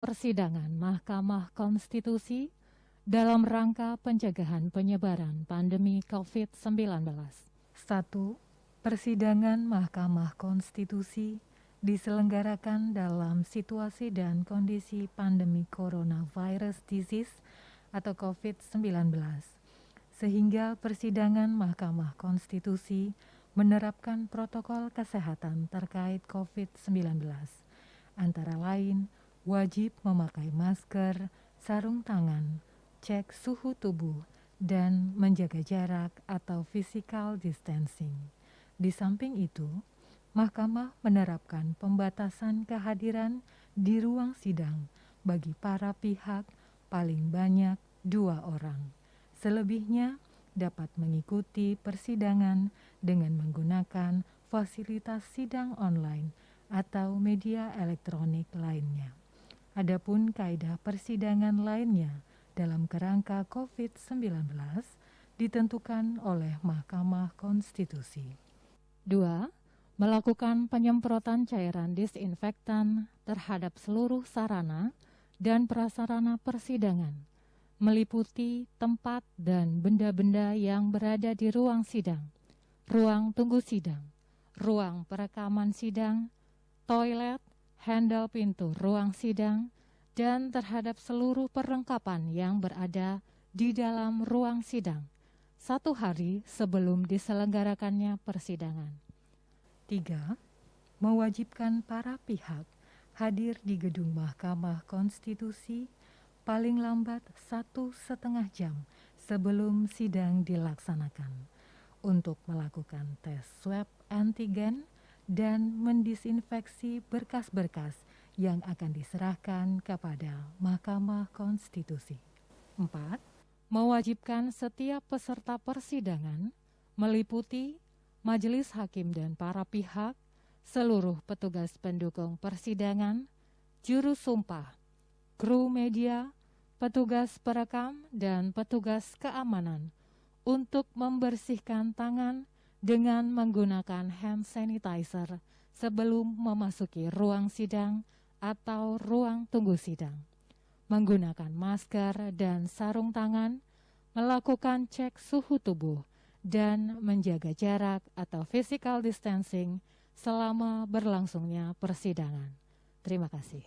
Persidangan Mahkamah Konstitusi dalam rangka pencegahan penyebaran pandemi COVID-19. 1. Persidangan Mahkamah Konstitusi diselenggarakan dalam situasi dan kondisi pandemi coronavirus disease atau COVID-19, sehingga persidangan Mahkamah Konstitusi menerapkan protokol kesehatan terkait COVID-19, antara lain wajib memakai masker, sarung tangan, cek suhu tubuh, dan menjaga jarak atau physical distancing. Di samping itu, Mahkamah menerapkan pembatasan kehadiran di ruang sidang bagi para pihak paling banyak 2 orang. Selebihnya dapat mengikuti persidangan dengan menggunakan fasilitas sidang online atau media elektronik lainnya. Adapun kaidah persidangan lainnya dalam kerangka COVID-19 ditentukan oleh Mahkamah Konstitusi. 2. Melakukan penyemprotan cairan disinfektan terhadap seluruh sarana dan prasarana persidangan, meliputi tempat dan benda-benda yang berada di ruang sidang, ruang tunggu sidang, ruang perekaman sidang, toilet, handle pintu ruang sidang, dan terhadap seluruh perlengkapan yang berada di dalam ruang sidang 1 hari sebelum diselenggarakannya persidangan. 3. Mewajibkan para pihak hadir di gedung Mahkamah Konstitusi paling lambat 1,5 jam sebelum sidang dilaksanakan untuk melakukan tes swab antigen dan mendisinfeksi berkas-berkas yang akan diserahkan kepada Mahkamah Konstitusi. 4. Mewajibkan setiap peserta persidangan, meliputi majelis hakim dan para pihak, seluruh petugas pendukung persidangan, juru sumpah, kru media, petugas perekam, dan petugas keamanan untuk membersihkan tangan dengan menggunakan hand sanitizer sebelum memasuki ruang sidang atau ruang tunggu sidang, menggunakan masker dan sarung tangan, melakukan cek suhu tubuh, dan menjaga jarak atau physical distancing selama berlangsungnya persidangan. Terima kasih.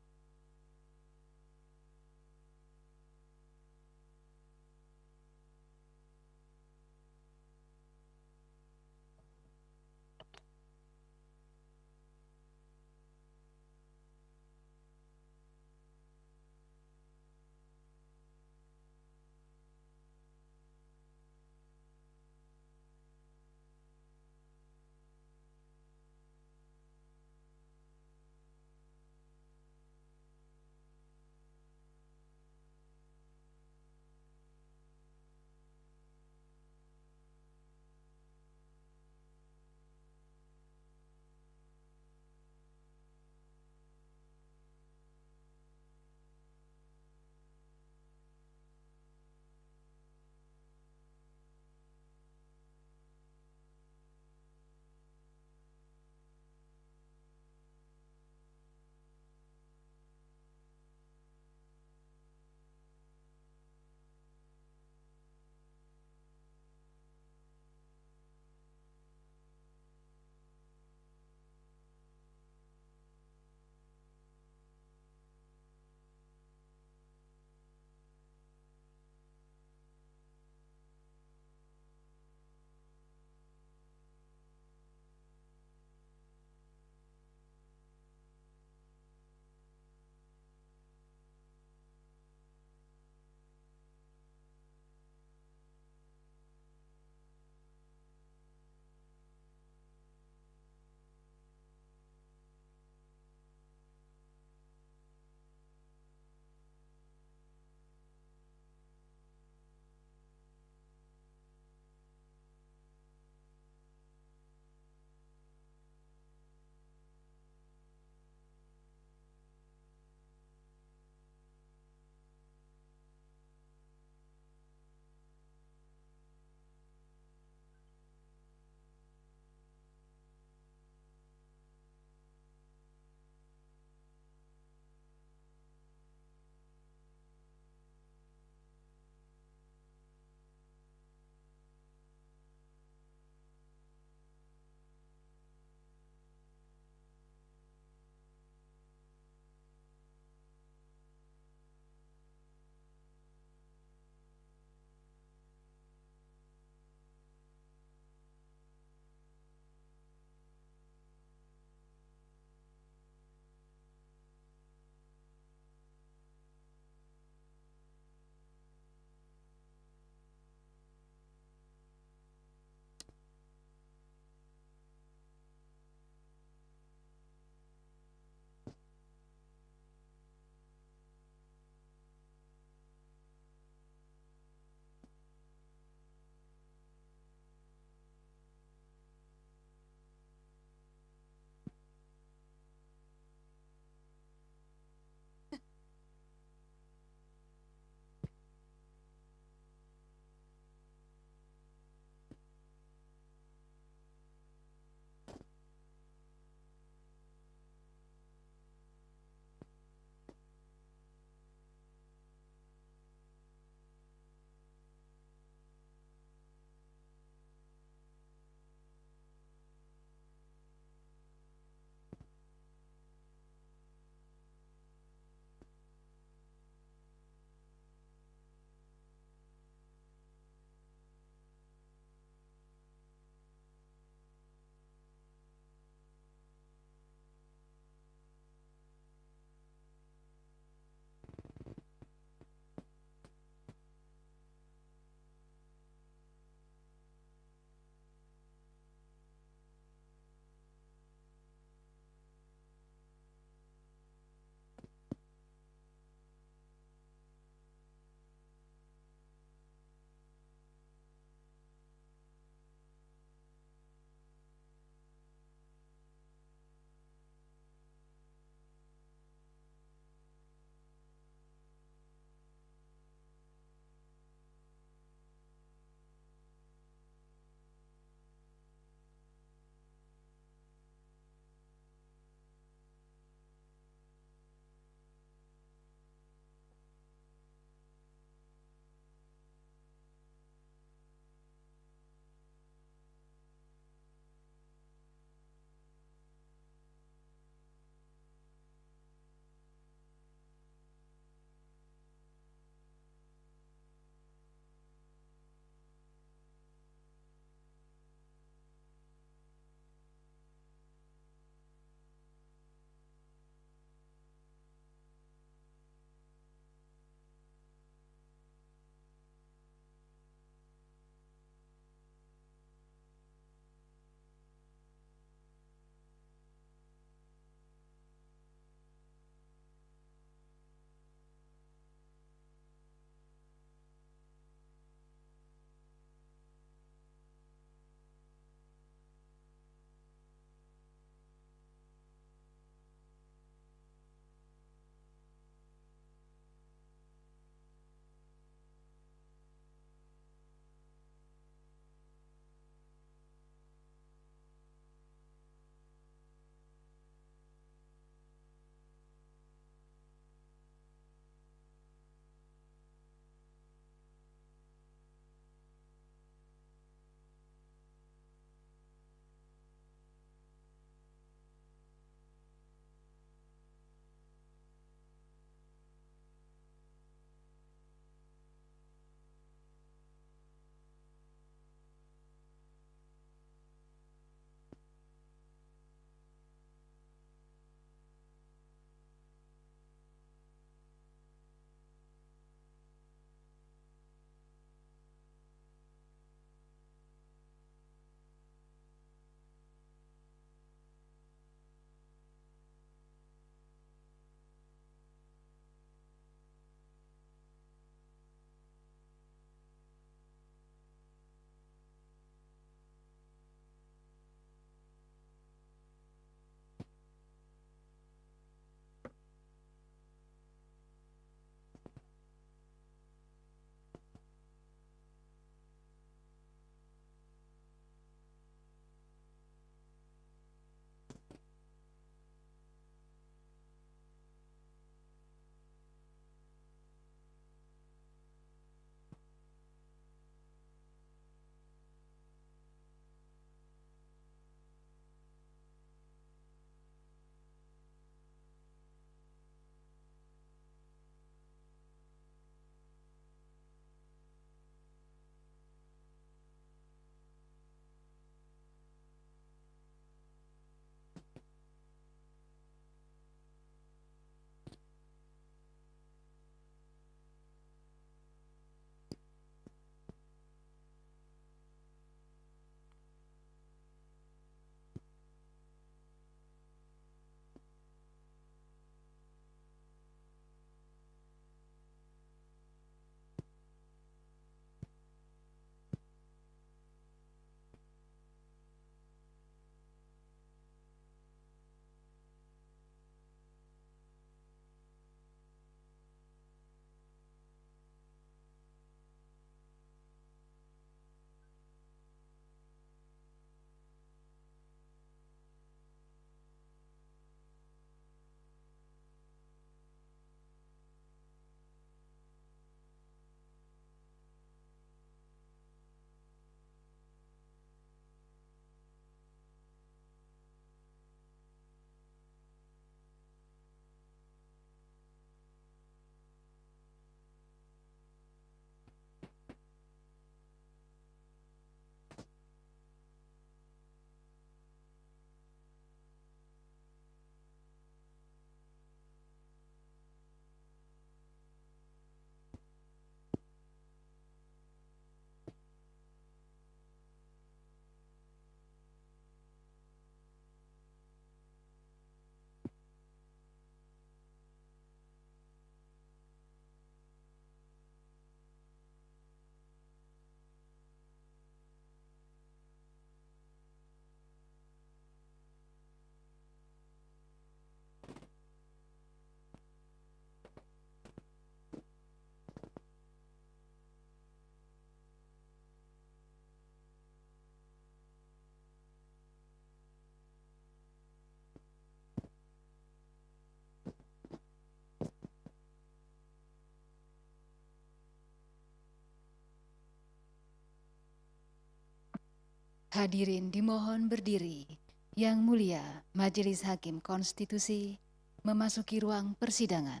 Hadirin dimohon berdiri. Yang mulia Majelis Hakim Konstitusi memasuki ruang persidangan.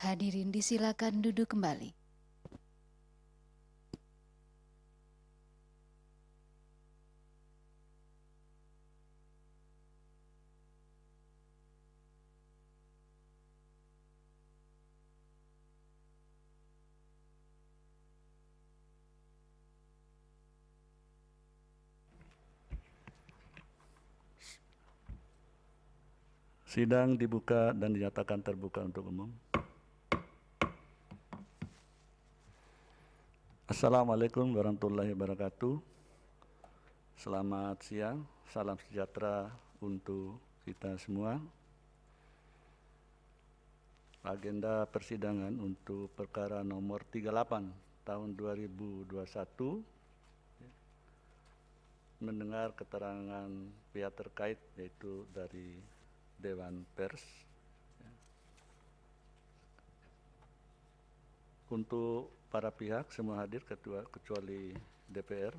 Hadirin disilakan duduk kembali. Sidang dibuka dan dinyatakan terbuka untuk umum. Assalamualaikum warahmatullahi wabarakatuh. Selamat siang, salam sejahtera untuk kita semua. Agenda persidangan untuk perkara nomor 38 tahun 2021 mendengar keterangan pihak terkait yaitu dari Dewan Pers. Untuk para pihak semua hadir kecuali DPR.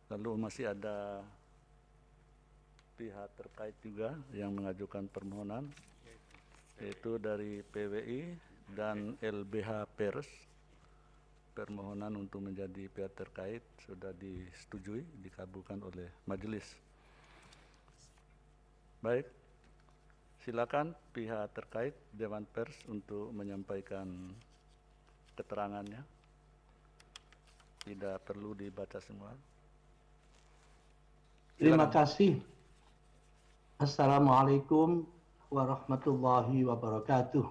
Lalu masih ada pihak terkait juga yang mengajukan permohonan, yaitu dari PWI dan LBH Pers. Permohonan untuk menjadi pihak terkait sudah disetujui, dikabulkan oleh majelis. Baik, silakan pihak terkait Dewan Pers untuk menyampaikan keterangannya. Tidak perlu dibaca semua. Terima kasih. Assalamualaikum warahmatullahi wabarakatuh.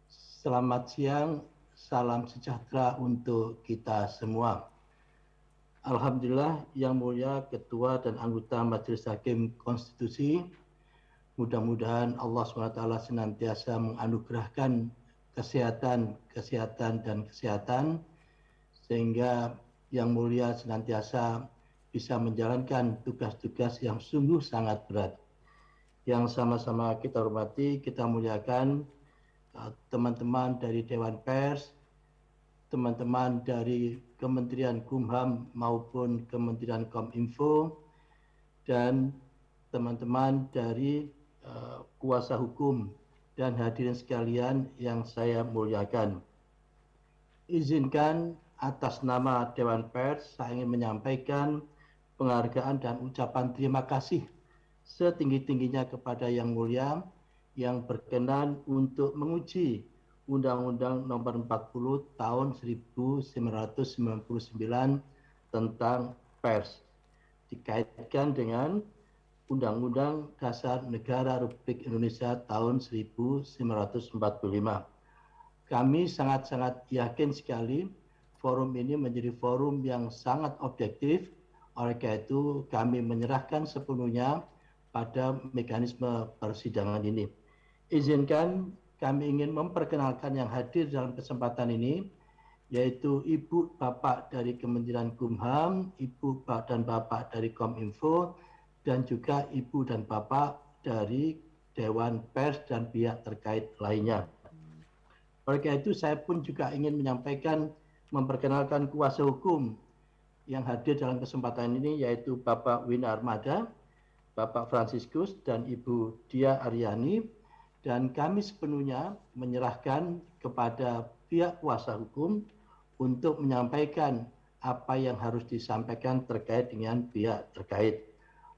Selamat siang, salam sejahtera untuk kita semua. Alhamdulillah, Yang Mulia Ketua dan anggota Majelis Hakim Konstitusi, mudah-mudahan Allah SWT senantiasa menganugerahkan kesehatan, sehingga Yang Mulia senantiasa bisa menjalankan tugas-tugas yang sungguh sangat berat. Yang sama-sama kita hormati, kita muliakan teman-teman dari Dewan Pers, teman-teman dari Kementerian Kumham maupun Kementerian Kominfo, dan teman-teman dari kuasa hukum dan hadirin sekalian yang saya muliakan. Izinkan atas nama Dewan Pers saya ingin menyampaikan penghargaan dan ucapan terima kasih setinggi-tingginya kepada Yang Mulia yang berkenan untuk menguji Undang-Undang Nomor 40 Tahun 1999 tentang pers dikaitkan dengan Undang-Undang Dasar Negara Republik Indonesia tahun 1945. Kami sangat-sangat yakin sekali forum ini menjadi forum yang sangat objektif. Oleh karena itu kami menyerahkan sepenuhnya pada mekanisme persidangan ini. Izinkan kami ingin memperkenalkan yang hadir dalam kesempatan ini, yaitu Ibu Bapak dari Kementerian Kumham, Ibu dan Bapak dari Kominfo, dan juga Ibu dan Bapak dari Dewan Pers dan pihak terkait lainnya. Oleh karena itu saya pun juga ingin menyampaikan, memperkenalkan kuasa hukum yang hadir dalam kesempatan ini, yaitu Bapak Wina Armada, Bapak Franciscus, dan Ibu Dia Aryani. Dan kami sepenuhnya menyerahkan kepada pihak kuasa hukum untuk menyampaikan apa yang harus disampaikan terkait dengan pihak terkait.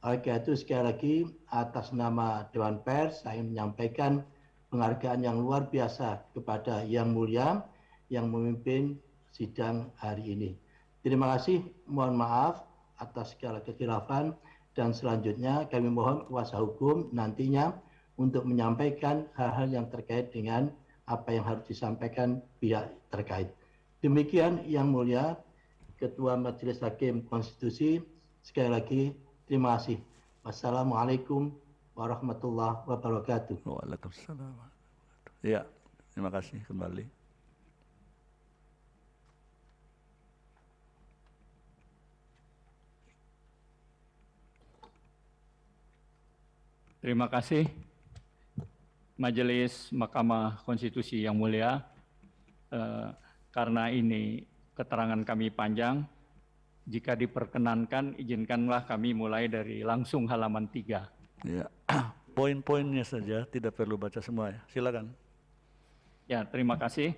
Oleh karena itu sekali lagi atas nama Dewan Pers saya menyampaikan penghargaan yang luar biasa kepada Yang Mulia yang memimpin sidang hari ini. Terima kasih, mohon maaf atas segala kekhilafan, dan selanjutnya kami mohon kuasa hukum nantinya untuk menyampaikan hal-hal yang terkait dengan apa yang harus disampaikan pihak terkait. Demikian Yang Mulia Ketua Majelis Hakim Konstitusi, sekali lagi terima kasih. Wassalamualaikum warahmatullahi wabarakatuh. Waalaikumsalam. Ya, terima kasih kembali. Terima kasih Majelis Mahkamah Konstitusi yang mulia. Karena ini keterangan kami panjang, jika diperkenankan izinkanlah kami mulai dari langsung halaman 3. Ya, poin-poinnya saja, tidak perlu baca semua ya. Silakan. Ya, terima kasih.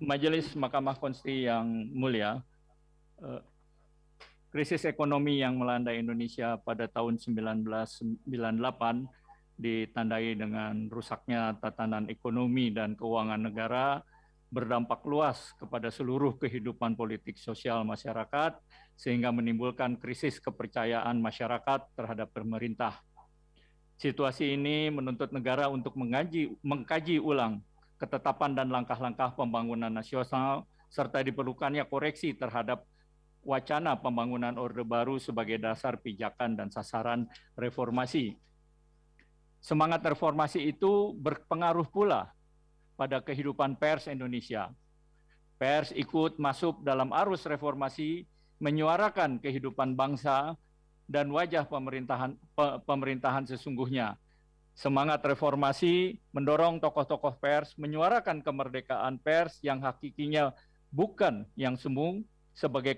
Majelis Mahkamah Konstitusi yang mulia, krisis ekonomi yang melanda Indonesia pada tahun 1998 ditandai dengan rusaknya tatanan ekonomi dan keuangan negara, berdampak luas kepada seluruh kehidupan politik sosial masyarakat, sehingga menimbulkan krisis kepercayaan masyarakat terhadap pemerintah. Situasi ini menuntut negara untuk mengkaji ulang ketetapan dan langkah-langkah pembangunan nasional, serta diperlukannya koreksi terhadap wacana pembangunan Orde Baru sebagai dasar pijakan dan sasaran reformasi. Semangat reformasi itu berpengaruh pula pada kehidupan pers Indonesia. Pers ikut masuk dalam arus reformasi, menyuarakan kehidupan bangsa dan wajah pemerintahan sesungguhnya. Semangat reformasi mendorong tokoh-tokoh pers menyuarakan kemerdekaan pers yang hakikinya bukan yang semu, sebagai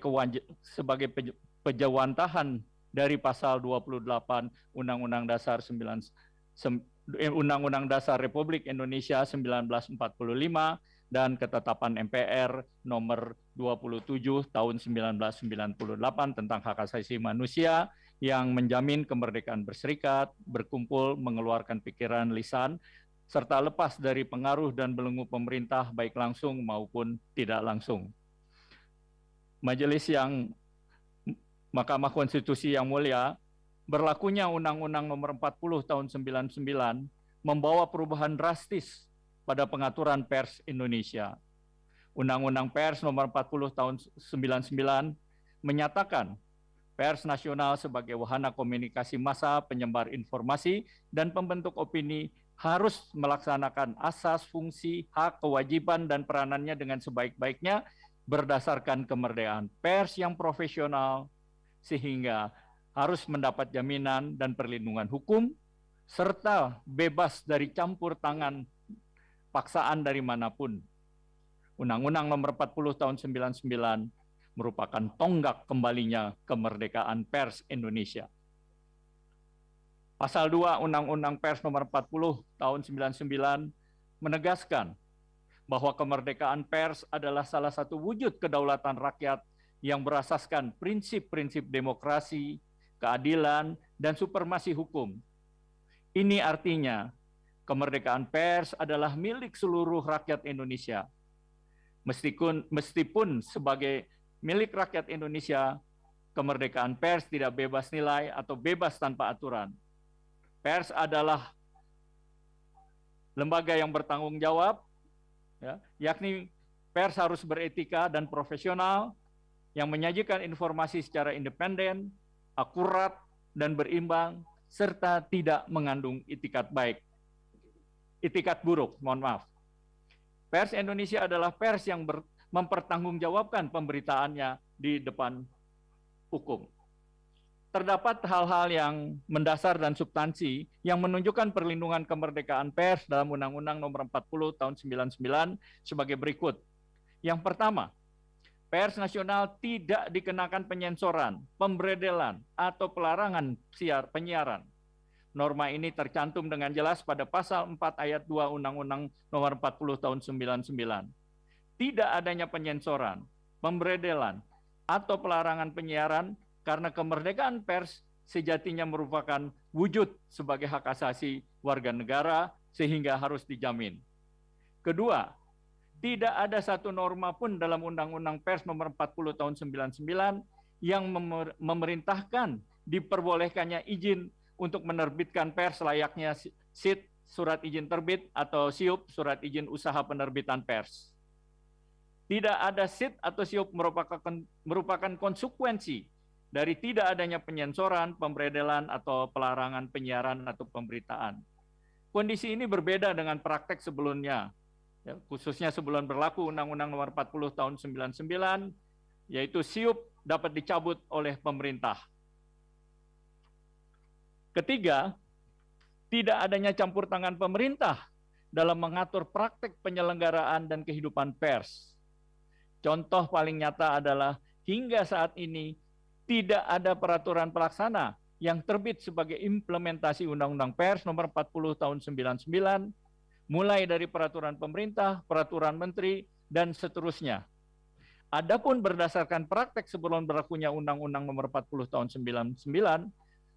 pejawantahan dari pasal 28 Undang-Undang Dasar Republik Indonesia 1945 dan ketetapan MPR nomor 27 tahun 1998 tentang hak asasi manusia yang menjamin kemerdekaan berserikat, berkumpul, mengeluarkan pikiran, lisan, serta lepas dari pengaruh dan belenggu pemerintah baik langsung maupun tidak langsung. Majelis yang Mahkamah Konstitusi yang mulia, berlakunya Undang-Undang Nomor 40 Tahun 99 membawa perubahan drastis pada pengaturan pers Indonesia. Undang-Undang Pers Nomor 40 Tahun 99 menyatakan pers nasional sebagai wahana komunikasi massa, penyebar informasi, dan pembentuk opini harus melaksanakan asas, fungsi, hak, kewajiban, dan peranannya dengan sebaik-baiknya berdasarkan kemerdekaan pers yang profesional, sehingga harus mendapat jaminan dan perlindungan hukum, serta bebas dari campur tangan paksaan dari manapun. Undang-Undang Nomor 40 Tahun 99 merupakan tonggak kembalinya kemerdekaan pers Indonesia. Pasal 2 Undang-Undang Pers Nomor 40 Tahun 99 menegaskan bahwa kemerdekaan pers adalah salah satu wujud kedaulatan rakyat yang berasaskan prinsip-prinsip demokrasi, keadilan, dan supremasi hukum. Ini artinya kemerdekaan pers adalah milik seluruh rakyat Indonesia. Meskipun sebagai milik rakyat Indonesia, kemerdekaan pers tidak bebas nilai atau bebas tanpa aturan. Pers adalah lembaga yang bertanggung jawab, ya, yakni pers harus beretika dan profesional yang menyajikan informasi secara independen, akurat, dan berimbang, serta tidak mengandung itikat buruk. Pers Indonesia adalah pers yang mempertanggungjawabkan pemberitaannya di depan hukum. Terdapat hal-hal yang mendasar dan substansi yang menunjukkan perlindungan kemerdekaan pers dalam Undang-Undang Nomor 40 Tahun 99 sebagai berikut. Yang pertama, pers nasional tidak dikenakan penyensoran, pemberedelan, atau pelarangan penyiaran. Norma ini tercantum dengan jelas pada pasal 4 ayat 2 Undang-Undang Nomor 40 Tahun 99. Tidak adanya penyensoran, pemberedelan, atau pelarangan penyiaran karena kemerdekaan pers sejatinya merupakan wujud sebagai hak asasi warga negara sehingga harus dijamin. Kedua, tidak ada satu norma pun dalam Undang-Undang Pers Nomor 40 Tahun 99 yang memerintahkan diperbolehkannya izin untuk menerbitkan pers layaknya SIP, surat izin terbit, atau SIUP, surat izin usaha penerbitan pers. Tidak ada SIP atau SIUP merupakan konsekuensi dari tidak adanya penyensoran, pemberedelan, atau pelarangan penyiaran atau pemberitaan. Kondisi ini berbeda dengan praktek sebelumnya, ya, khususnya sebelum berlaku Undang-Undang Nomor 40 Tahun 99, yaitu SIUP dapat dicabut oleh pemerintah. Ketiga, tidak adanya campur tangan pemerintah dalam mengatur praktek penyelenggaraan dan kehidupan pers. Contoh paling nyata adalah hingga saat ini tidak ada peraturan pelaksana yang terbit sebagai implementasi Undang-Undang Pers Nomor 40 Tahun 99, mulai dari peraturan pemerintah, peraturan menteri, dan seterusnya. Adapun berdasarkan praktek sebelum berlakunya Undang-Undang Nomor 40 Tahun 99,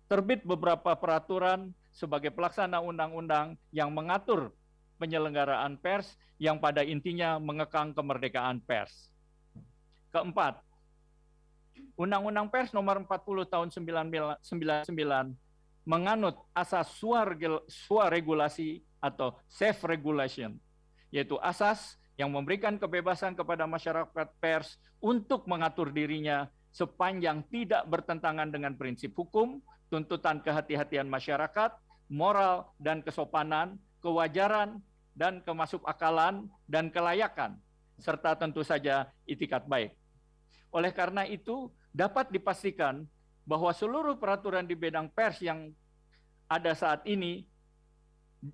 terbit beberapa peraturan sebagai pelaksana undang-undang yang mengatur penyelenggaraan pers yang pada intinya mengekang kemerdekaan pers. Keempat, Undang-Undang Pers Nomor 40 Tahun 99 menganut asas swaregulasi atau self-regulation, yaitu asas yang memberikan kebebasan kepada masyarakat pers untuk mengatur dirinya sepanjang tidak bertentangan dengan prinsip hukum, tuntutan kehati-hatian masyarakat, moral dan kesopanan, kewajaran dan kemasukakalan dan kelayakan, serta tentu saja itikat baik. Oleh karena itu, dapat dipastikan bahwa seluruh peraturan di bidang pers yang ada saat ini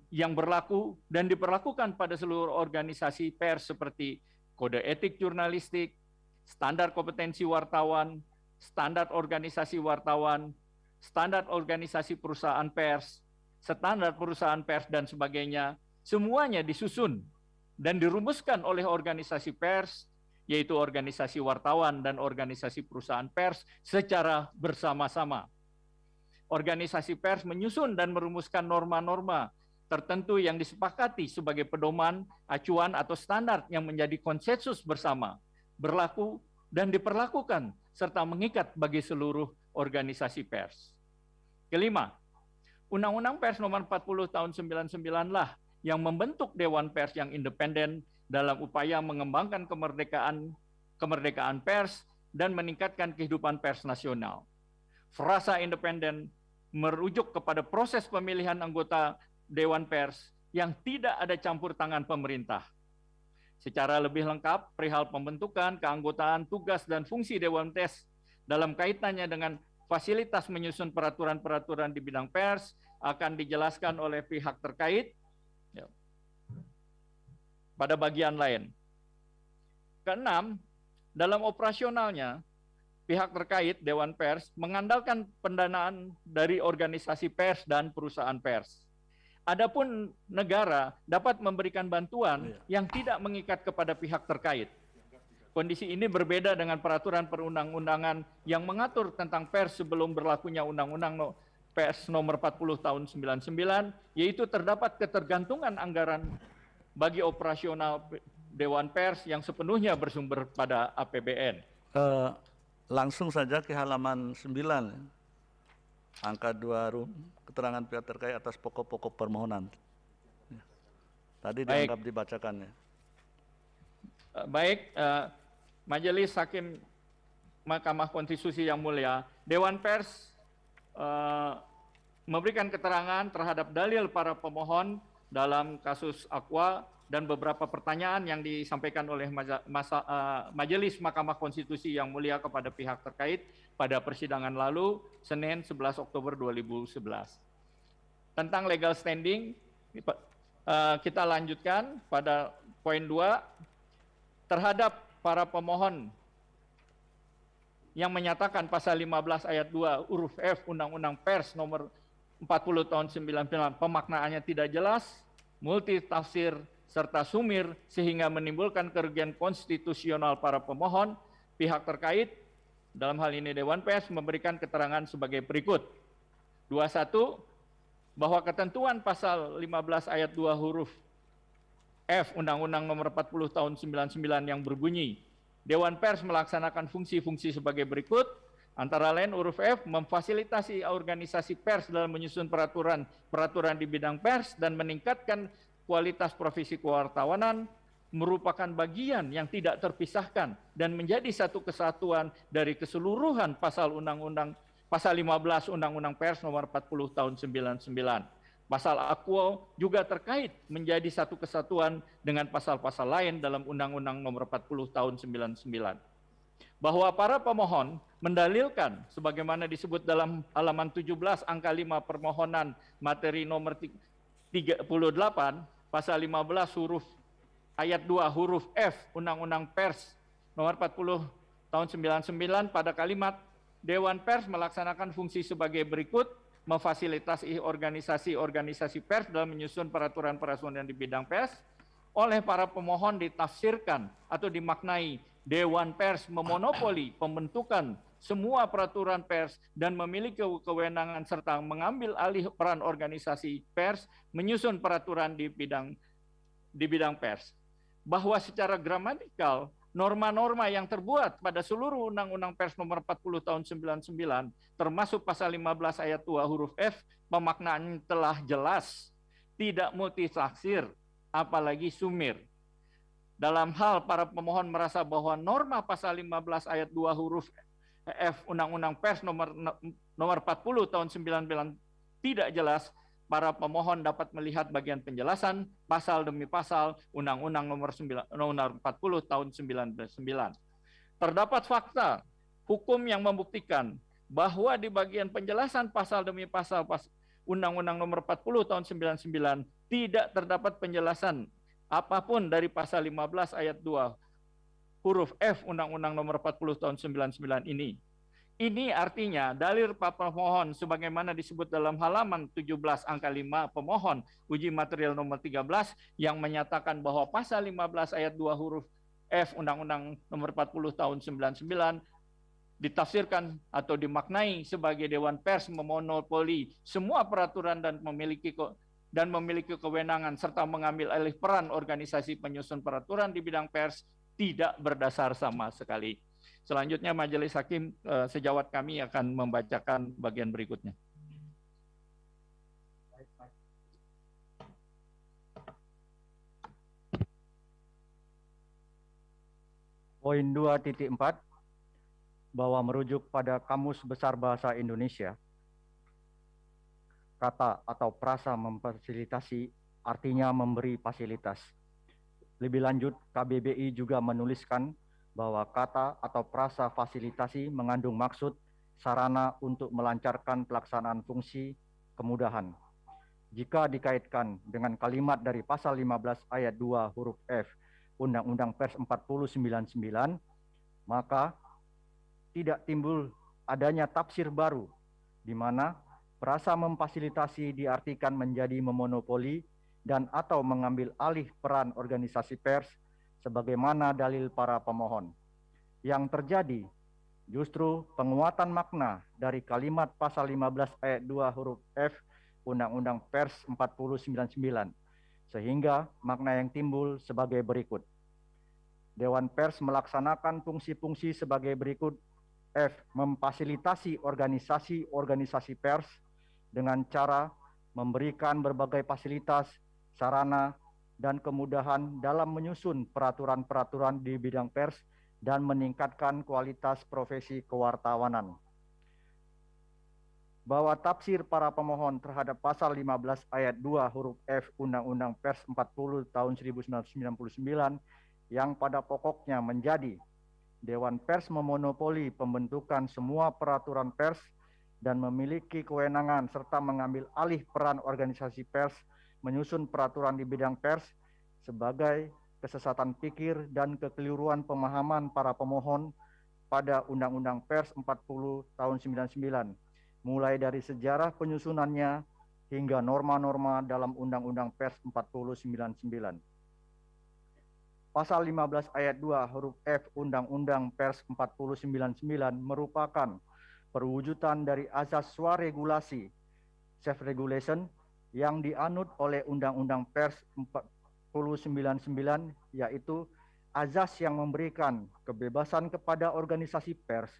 yang berlaku dan diperlakukan pada seluruh organisasi pers seperti kode etik jurnalistik, standar kompetensi wartawan, standar organisasi wartawan, standar organisasi perusahaan pers, standar perusahaan pers, dan sebagainya, semuanya disusun dan dirumuskan oleh organisasi pers, yaitu organisasi wartawan dan organisasi perusahaan pers secara bersama-sama. Organisasi pers menyusun dan merumuskan norma-norma tertentu yang disepakati sebagai pedoman, acuan, atau standar yang menjadi konsensus bersama, berlaku dan diperlakukan, serta mengikat bagi seluruh organisasi pers. Kelima, Undang-Undang Pers Nomor 40 Tahun 99 lah yang membentuk Dewan Pers yang independen dalam upaya mengembangkan kemerdekaan pers dan meningkatkan kehidupan pers nasional. Frasa independen merujuk kepada proses pemilihan anggota Dewan Pers yang tidak ada campur tangan pemerintah. Secara lebih lengkap, perihal pembentukan, keanggotaan, tugas, dan fungsi Dewan Pers dalam kaitannya dengan fasilitas menyusun peraturan-peraturan di bidang pers akan dijelaskan oleh pihak terkait pada bagian lain. Keenam, dalam operasionalnya, pihak terkait Dewan Pers mengandalkan pendanaan dari organisasi pers dan perusahaan pers. Adapun negara dapat memberikan bantuan yang tidak mengikat kepada pihak terkait. Kondisi ini berbeda dengan peraturan perundang-undangan yang mengatur tentang pers sebelum berlakunya Undang-Undang Pers Nomor 40 Tahun 99, yaitu terdapat ketergantungan anggaran bagi operasional Dewan Pers yang sepenuhnya bersumber pada APBN. Langsung saja ke halaman 9, angka 2 keterangan pihak terkait atas pokok-pokok permohonan. Tadi dianggap dibacakan ya. Baik, Majelis Hakim Mahkamah Konstitusi yang mulia, Dewan Pers memberikan keterangan terhadap dalil para pemohon dalam kasus Aqua dan beberapa pertanyaan yang disampaikan oleh Majelis Mahkamah Konstitusi yang mulia kepada pihak terkait pada persidangan lalu, Senin 11 Oktober 2011. Tentang legal standing, kita lanjutkan pada poin 2, terhadap para pemohon yang menyatakan pasal 15 ayat 2 huruf F Undang-Undang Pers Nomor 40 Tahun 99 pemaknaannya tidak jelas, multitafsir, serta sumir sehingga menimbulkan kerugian konstitusional para pemohon, pihak terkait, dalam hal ini Dewan Pers, memberikan keterangan sebagai berikut. 21, bahwa ketentuan pasal 15 ayat 2 huruf F Undang-Undang Nomor 40 Tahun 99 yang berbunyi, Dewan Pers melaksanakan fungsi-fungsi sebagai berikut, Antara lain huruf F, memfasilitasi organisasi pers dalam menyusun peraturan di bidang pers dan meningkatkan kualitas profesi kewartawanan, merupakan bagian yang tidak terpisahkan dan menjadi satu kesatuan dari keseluruhan pasal 15 Undang-Undang Pers nomor 40 tahun 99. Pasal Aquo juga terkait menjadi satu kesatuan dengan pasal-pasal lain dalam Undang-Undang nomor 40 tahun 99. Bahwa para pemohon mendalilkan sebagaimana disebut dalam halaman 17 angka 5 permohonan materi nomor 38 pasal 15 huruf ayat 2 huruf F Undang-Undang Pers nomor 40 tahun 99 pada kalimat Dewan Pers melaksanakan fungsi sebagai berikut, memfasilitasi organisasi pers dalam menyusun peraturan-peraturan di bidang pers. Oleh para pemohon ditafsirkan atau dimaknai Dewan Pers memonopoli pembentukan semua peraturan pers dan memiliki kewenangan serta mengambil alih peran organisasi pers menyusun peraturan di bidang pers. Bahwa secara gramatikal norma-norma yang terbuat pada seluruh Undang-Undang Pers nomor 40 tahun 99 termasuk pasal 15 ayat 2 huruf F pemaknaan telah jelas, tidak multitafsir, apalagi sumir. Dalam hal para pemohon merasa bahwa norma pasal 15 ayat 2 huruf F Undang-Undang Pers nomor 40 tahun 99 tidak jelas, para pemohon dapat melihat bagian penjelasan pasal demi pasal Undang-Undang nomor 40 tahun 99. Terdapat fakta hukum yang membuktikan bahwa di bagian penjelasan pasal demi pasal Undang-Undang nomor 40 tahun 99 tidak terdapat penjelasan apapun dari pasal 15 ayat 2 huruf F Undang-Undang nomor 40 tahun 99 ini. Ini artinya dalil pemohon sebagaimana disebut dalam halaman 17 angka 5 pemohon uji material nomor 13 yang menyatakan bahwa pasal 15 ayat 2 huruf F Undang-Undang nomor 40 tahun 99 ditafsirkan atau dimaknai sebagai Dewan Pers memonopoli semua peraturan dan memiliki kewenangan serta mengambil alih peran organisasi penyusun peraturan di bidang pers tidak berdasar sama sekali. Selanjutnya Majelis Hakim sejawat kami akan membacakan bagian berikutnya. Poin 2.4 bahwa merujuk pada Kamus Besar Bahasa Indonesia, kata atau frasa memfasilitasi artinya memberi fasilitas. Lebih lanjut, KBBI juga menuliskan bahwa kata atau frasa fasilitasi mengandung maksud sarana untuk melancarkan pelaksanaan fungsi kemudahan. Jika dikaitkan dengan kalimat dari pasal 15 ayat 2 huruf F Undang-Undang Pers 4099, maka tidak timbul adanya tafsir baru di mana frasa memfasilitasi diartikan menjadi memonopoli dan atau mengambil alih peran organisasi pers sebagaimana dalil para pemohon. Yang terjadi justru penguatan makna dari kalimat pasal 15 ayat 2 huruf F Undang-Undang Pers 4099, sehingga makna yang timbul sebagai berikut. Dewan Pers melaksanakan fungsi-fungsi sebagai berikut. F. Memfasilitasi organisasi pers dengan cara memberikan berbagai fasilitas, sarana, dan kemudahan dalam menyusun peraturan-peraturan di bidang pers dan meningkatkan kualitas profesi kewartawanan. Bahwa tafsir para pemohon terhadap pasal 15 ayat 2 huruf F Undang-Undang Pers 40 tahun 1999 yang pada pokoknya menjadi Dewan Pers memonopoli pembentukan semua peraturan pers dan memiliki kewenangan serta mengambil alih peran organisasi pers menyusun peraturan di bidang pers sebagai kesesatan pikir dan kekeliruan pemahaman para pemohon pada Undang-Undang Pers 40 tahun 99, mulai dari sejarah penyusunannya hingga norma-norma dalam Undang-Undang Pers 4099. Pasal 15 ayat 2 huruf F Undang-Undang Pers 4099 merupakan perwujudan dari azas swaregulasi, self-regulation, yang dianut oleh Undang-Undang Pers 4099, yaitu azas yang memberikan kebebasan kepada organisasi pers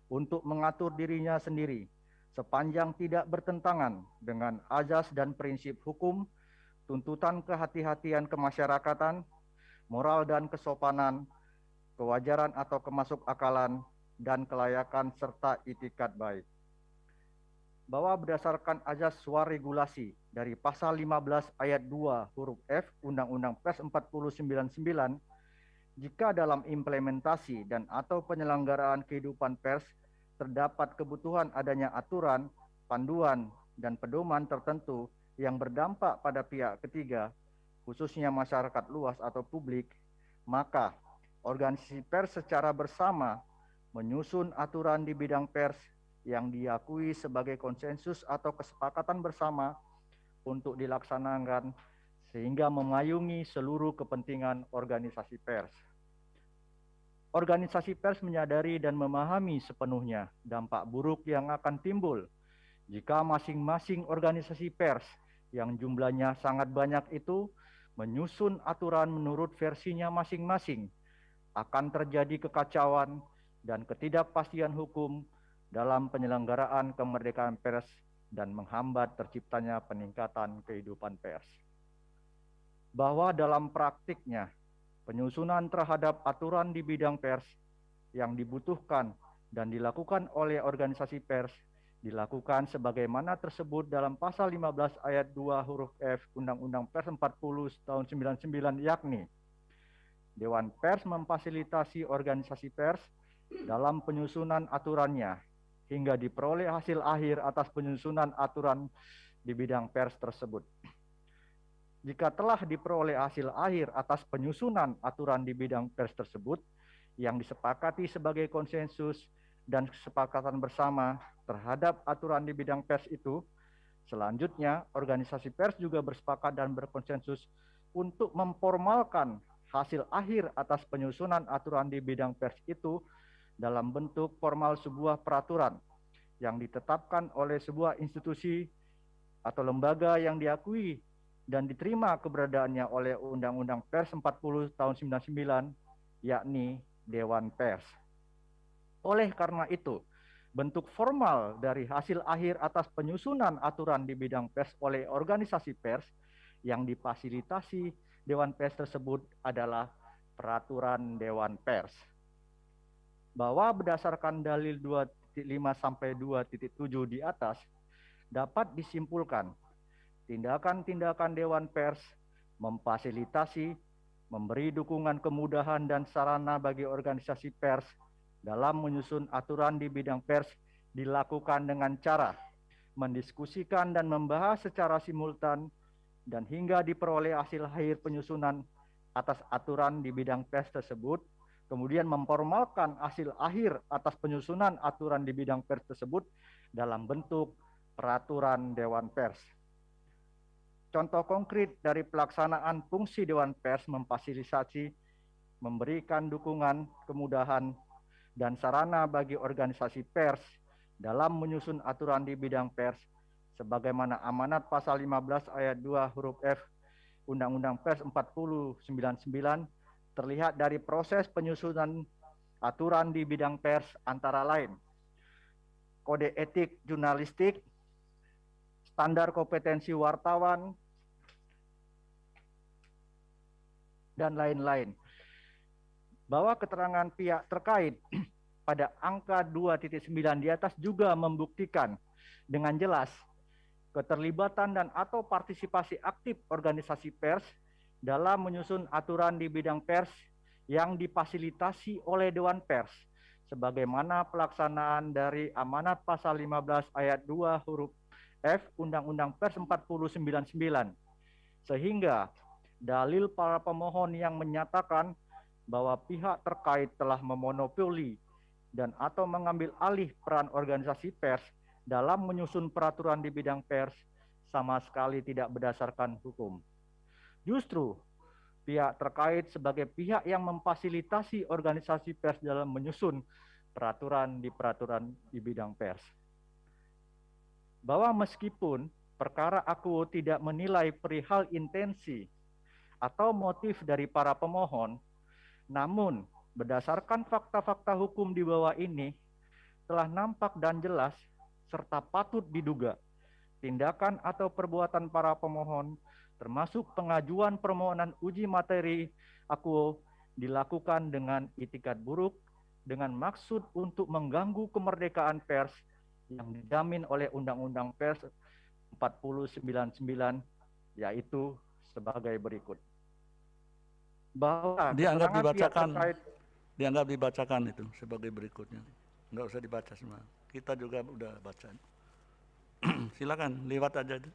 untuk mengatur dirinya sendiri sepanjang tidak bertentangan dengan azas dan prinsip hukum, tuntutan kehati-hatian kemasyarakatan, moral dan kesopanan, kewajaran atau kemasukakalan, dan kelayakan serta itikat baik. Bahwa berdasarkan azas swaregulasi dari pasal 15 ayat 2 huruf F Undang-Undang Pers 4099, jika dalam implementasi dan atau penyelenggaraan kehidupan pers terdapat kebutuhan adanya aturan, panduan, dan pedoman tertentu yang berdampak pada pihak ketiga, khususnya masyarakat luas atau publik, maka organisasi pers secara bersama menyusun aturan di bidang pers yang diakui sebagai konsensus atau kesepakatan bersama untuk dilaksanakan sehingga memayungi seluruh kepentingan organisasi pers. Organisasi pers menyadari dan memahami sepenuhnya dampak buruk yang akan timbul jika masing-masing organisasi pers yang jumlahnya sangat banyak itu menyusun aturan menurut versinya masing-masing. Akan terjadi kekacauan dan ketidakpastian hukum dalam penyelenggaraan kemerdekaan pers dan menghambat terciptanya peningkatan kehidupan pers. Bahwa dalam praktiknya, penyusunan terhadap aturan di bidang pers yang dibutuhkan dan dilakukan oleh organisasi pers dilakukan sebagaimana tersebut dalam pasal 15 ayat 2 huruf F Undang-Undang Pers 40 tahun 99, yakni Dewan Pers memfasilitasi organisasi pers dalam penyusunan aturannya hingga diperoleh hasil akhir atas penyusunan aturan di bidang pers tersebut. Jika telah diperoleh hasil akhir atas penyusunan aturan di bidang pers tersebut yang disepakati sebagai konsensus dan kesepakatan bersama terhadap aturan di bidang pers itu, selanjutnya organisasi pers juga bersepakat dan berkonsensus untuk memformalkan hasil akhir atas penyusunan aturan di bidang pers itu dalam bentuk formal sebuah peraturan yang ditetapkan oleh sebuah institusi atau lembaga yang diakui dan diterima keberadaannya oleh Undang-Undang Pers 40 tahun 99, yakni Dewan Pers. Oleh karena itu, bentuk formal dari hasil akhir atas penyusunan aturan di bidang pers oleh organisasi pers yang difasilitasi Dewan Pers tersebut adalah Peraturan Dewan Pers. Bahwa berdasarkan dalil 2.5 sampai 2.7 di atas, dapat disimpulkan tindakan-tindakan Dewan Pers memfasilitasi, memberi dukungan kemudahan dan sarana bagi organisasi pers dalam menyusun aturan di bidang pers dilakukan dengan cara mendiskusikan dan membahas secara simultan dan hingga diperoleh hasil akhir penyusunan atas aturan di bidang pers tersebut, kemudian memformalkan hasil akhir atas penyusunan aturan di bidang pers tersebut dalam bentuk Peraturan Dewan Pers. Contoh konkret dari pelaksanaan fungsi Dewan Pers memfasilitasi, memberikan dukungan, kemudahan, dan sarana bagi organisasi pers dalam menyusun aturan di bidang pers sebagaimana amanat pasal 15 ayat 2 huruf F Undang-Undang Pers 4099 terlihat dari proses penyusunan aturan di bidang pers antara lain kode etik jurnalistik, standar kompetensi wartawan, dan lain-lain. Bahwa keterangan pihak terkait pada angka 2.9 di atas juga membuktikan dengan jelas keterlibatan dan atau partisipasi aktif organisasi pers dalam menyusun aturan di bidang pers yang difasilitasi oleh Dewan Pers sebagaimana pelaksanaan dari amanat pasal 15 ayat 2 huruf F Undang-Undang Pers 4099 sehingga dalil para pemohon yang menyatakan bahwa pihak terkait telah memonopoli dan atau mengambil alih peran organisasi pers dalam menyusun peraturan di bidang pers sama sekali tidak berdasarkan hukum. Justru pihak terkait sebagai pihak yang memfasilitasi organisasi pers dalam menyusun peraturan di bidang pers. Bahwa meskipun perkara akuo tidak menilai perihal intensi atau motif dari para pemohon, namun berdasarkan fakta-fakta hukum di bawah ini, telah nampak dan jelas serta patut diduga tindakan atau perbuatan para pemohon termasuk pengajuan permohonan uji materi akuo dilakukan dengan itikat buruk dengan maksud untuk mengganggu kemerdekaan pers yang dijamin oleh Undang-Undang Pers 4099, yaitu sebagai berikut. Bahwa dianggap dibacakan itu sebagai berikutnya. Nggak usah dibaca semua. Kita juga udah baca. Silakan, lewat aja itu.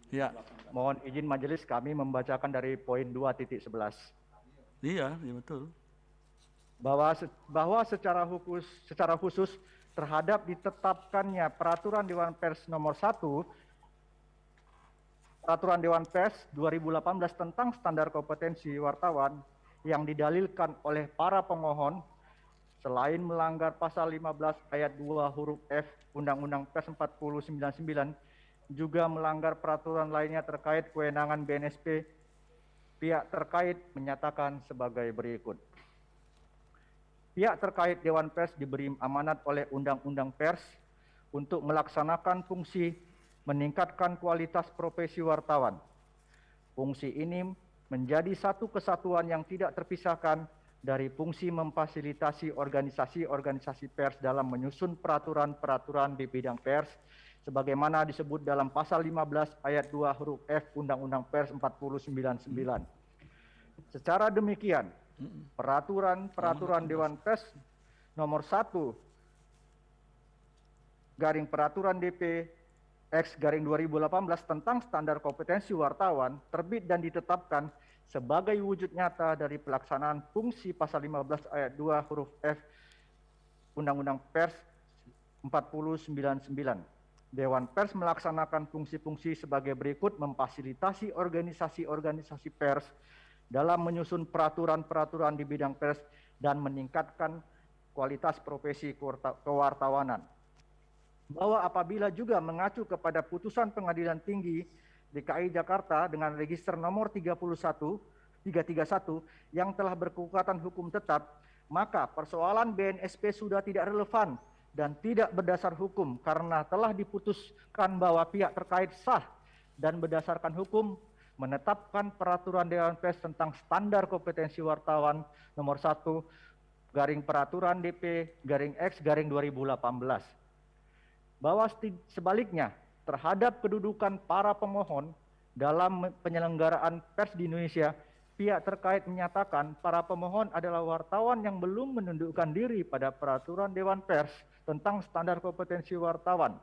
Ya. Mohon izin majelis kami membacakan dari poin 2.11. Iya, betul. Bahwa secara khusus terhadap ditetapkannya Peraturan Dewan Pers nomor 1 Peraturan Dewan Pers 2018 tentang standar kompetensi wartawan yang didalilkan oleh para pemohon selain melanggar pasal 15 ayat 2 huruf F Undang-Undang Pers 4099 juga melanggar peraturan lainnya terkait kewenangan BNSP, pihak terkait menyatakan sebagai berikut. Pihak terkait Dewan Pers diberi amanat oleh Undang-Undang Pers untuk melaksanakan fungsi meningkatkan kualitas profesi wartawan. Fungsi ini menjadi satu kesatuan yang tidak terpisahkan dari fungsi memfasilitasi organisasi-organisasi pers dalam menyusun peraturan-peraturan di bidang pers sebagaimana disebut dalam pasal 15 ayat 2 huruf F Undang-Undang Pers 4099. Secara demikian, peraturan Dewan Pers nomor 1 garing peraturan DP X garing 2018 tentang standar kompetensi wartawan terbit dan ditetapkan sebagai wujud nyata dari pelaksanaan fungsi pasal 15 ayat 2 huruf F Undang-Undang Pers 4099. Dewan Pers melaksanakan fungsi-fungsi sebagai berikut: memfasilitasi organisasi-organisasi pers dalam menyusun peraturan-peraturan di bidang pers dan meningkatkan kualitas profesi kewartawanan. Bahwa apabila juga mengacu kepada putusan Pengadilan Tinggi DKI Jakarta dengan register nomor 331 yang telah berkekuatan hukum tetap, maka persoalan BNSP sudah tidak relevan dan tidak berdasar hukum karena telah diputuskan bahwa pihak terkait sah dan berdasarkan hukum menetapkan peraturan Dewan Pers tentang standar kompetensi wartawan nomor 1 garing peraturan DP garing X garing 2018. Bahwa sebaliknya terhadap kedudukan para pemohon dalam penyelenggaraan pers di Indonesia, pihak terkait menyatakan para pemohon adalah wartawan yang belum menundukkan diri pada peraturan Dewan Pers tentang standar kompetensi wartawan.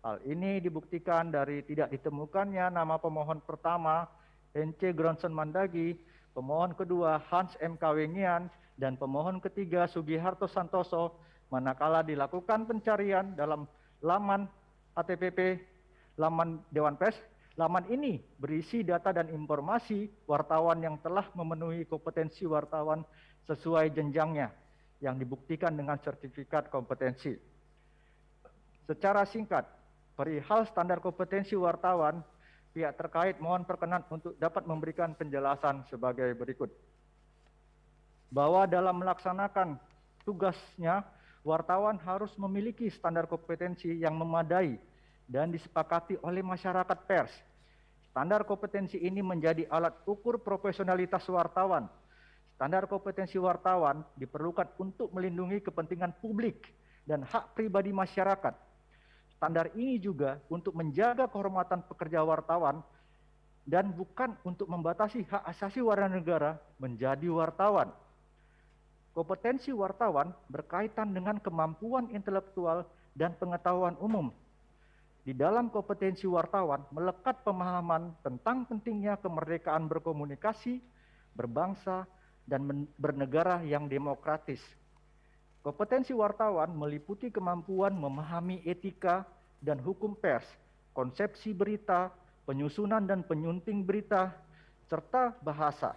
Hal ini dibuktikan dari tidak ditemukannya nama pemohon pertama N.C. Gronson Mandagi, pemohon kedua Hans M. Kawengian, dan pemohon ketiga Sugiharto Santoso manakala dilakukan pencarian dalam laman HTTP laman Dewan Pers. Laman ini berisi data dan informasi wartawan yang telah memenuhi kompetensi wartawan sesuai jenjangnya yang dibuktikan dengan sertifikat kompetensi. Secara singkat, perihal standar kompetensi wartawan, pihak terkait mohon perkenan untuk dapat memberikan penjelasan sebagai berikut. Bahwa dalam melaksanakan tugasnya, wartawan harus memiliki standar kompetensi yang memadai dan disepakati oleh masyarakat pers. Standar kompetensi ini menjadi alat ukur profesionalitas wartawan. Standar kompetensi wartawan diperlukan untuk melindungi kepentingan publik dan hak pribadi masyarakat. Standar ini juga untuk menjaga kehormatan pekerja wartawan dan bukan untuk membatasi hak asasi warga negara menjadi wartawan. Kompetensi wartawan berkaitan dengan kemampuan intelektual dan pengetahuan umum. Di dalam kompetensi wartawan melekat pemahaman tentang pentingnya kemerdekaan berkomunikasi, berbangsa, dan bernegara yang demokratis. Kompetensi wartawan meliputi kemampuan memahami etika dan hukum pers, konsepsi berita, penyusunan dan penyunting berita, serta bahasa.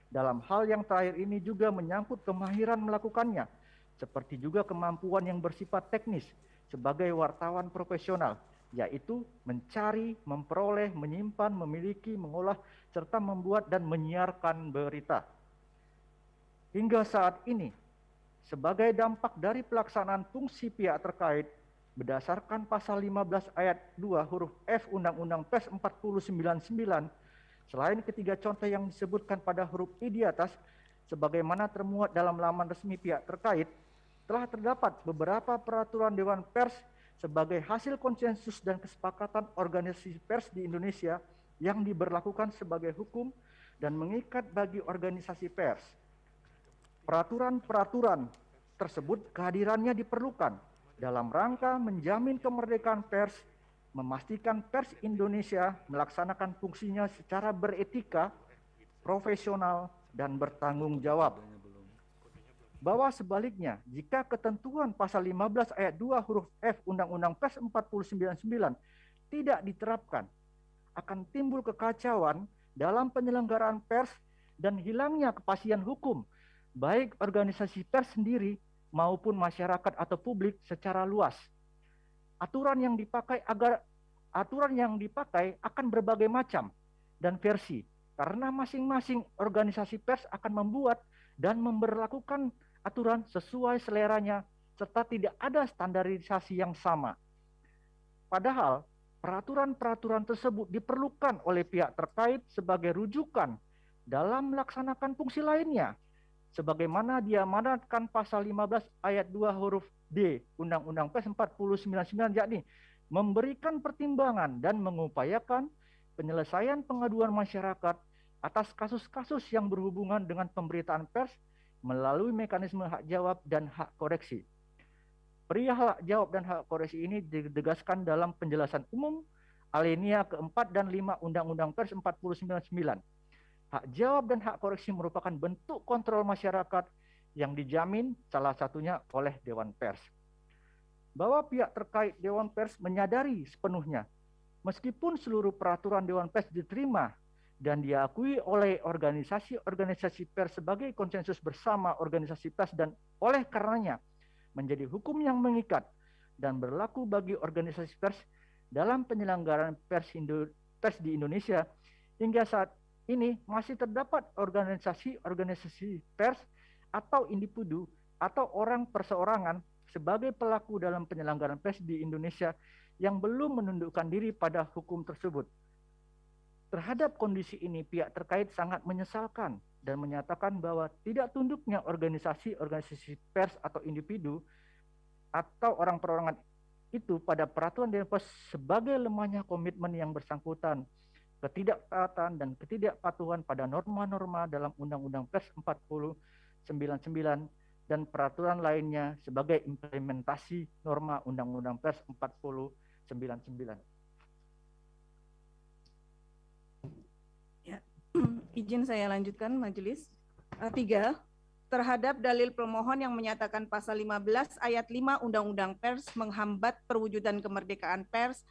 Dalam hal yang terakhir ini juga menyangkut kemahiran melakukannya, seperti juga kemampuan yang bersifat teknis sebagai wartawan profesional yaitu mencari, memperoleh, menyimpan, memiliki, mengolah, serta membuat dan menyiarkan berita. Hingga saat ini, sebagai dampak dari pelaksanaan fungsi pihak terkait, berdasarkan pasal 15 ayat 2 huruf F Undang-Undang Pers 4099, selain ketiga contoh yang disebutkan pada huruf I di atas, sebagaimana termuat dalam laman resmi pihak terkait, telah terdapat beberapa peraturan Dewan Pers sebagai hasil konsensus dan kesepakatan organisasi pers di Indonesia yang diberlakukan sebagai hukum dan mengikat bagi organisasi pers. Peraturan-peraturan tersebut kehadirannya diperlukan dalam rangka menjamin kemerdekaan pers, memastikan pers Indonesia melaksanakan fungsinya secara beretika, profesional, dan bertanggung jawab. Bahwa sebaliknya, jika ketentuan pasal 15 ayat 2 huruf F Undang-Undang Pers 4099 tidak diterapkan, akan timbul kekacauan dalam penyelenggaraan pers dan hilangnya kepastian hukum, baik organisasi pers sendiri maupun masyarakat atau publik secara luas. Aturan yang dipakai akan berbagai macam dan versi, karena masing-masing organisasi pers akan membuat dan memberlakukan aturan sesuai seleranya, serta tidak ada standarisasi yang sama. Padahal, peraturan-peraturan tersebut diperlukan oleh pihak terkait sebagai rujukan dalam melaksanakan fungsi lainnya, sebagaimana diamanatkan pasal 15 ayat 2 huruf D Undang-Undang Pers 4099, yakni memberikan pertimbangan dan mengupayakan penyelesaian pengaduan masyarakat atas kasus-kasus yang berhubungan dengan pemberitaan pers melalui mekanisme hak jawab dan hak koreksi. Perihal hak jawab dan hak koreksi ini ditegaskan dalam penjelasan umum alinea keempat dan 5 Undang-Undang Pers 4099. Hak jawab dan hak koreksi merupakan bentuk kontrol masyarakat yang dijamin salah satunya oleh Dewan Pers. Bahwa pihak terkait Dewan Pers menyadari sepenuhnya, meskipun seluruh peraturan Dewan Pers diterima dan diakui oleh organisasi-organisasi pers sebagai konsensus bersama organisasi pers dan oleh karenanya menjadi hukum yang mengikat dan berlaku bagi organisasi pers dalam penyelenggaraan pers di Indonesia, hingga saat ini masih terdapat organisasi-organisasi pers atau individu atau orang perseorangan sebagai pelaku dalam penyelenggaraan pers di Indonesia yang belum menundukkan diri pada hukum tersebut. Terhadap kondisi ini, pihak terkait sangat menyesalkan dan menyatakan bahwa tidak tunduknya organisasi-organisasi pers atau individu atau orang perorangan itu pada peraturan Dewan Pers sebagai lemahnya komitmen yang bersangkutan, ketidaktaatan dan ketidakpatuhan pada norma-norma dalam Undang-Undang Pers 4099 dan peraturan lainnya sebagai implementasi norma Undang-Undang Pers 4099. Ya, izin saya lanjutkan majelis. 3. Terhadap dalil pemohon yang menyatakan pasal 15 ayat 5 Undang-Undang Pers menghambat perwujudan kemerdekaan pers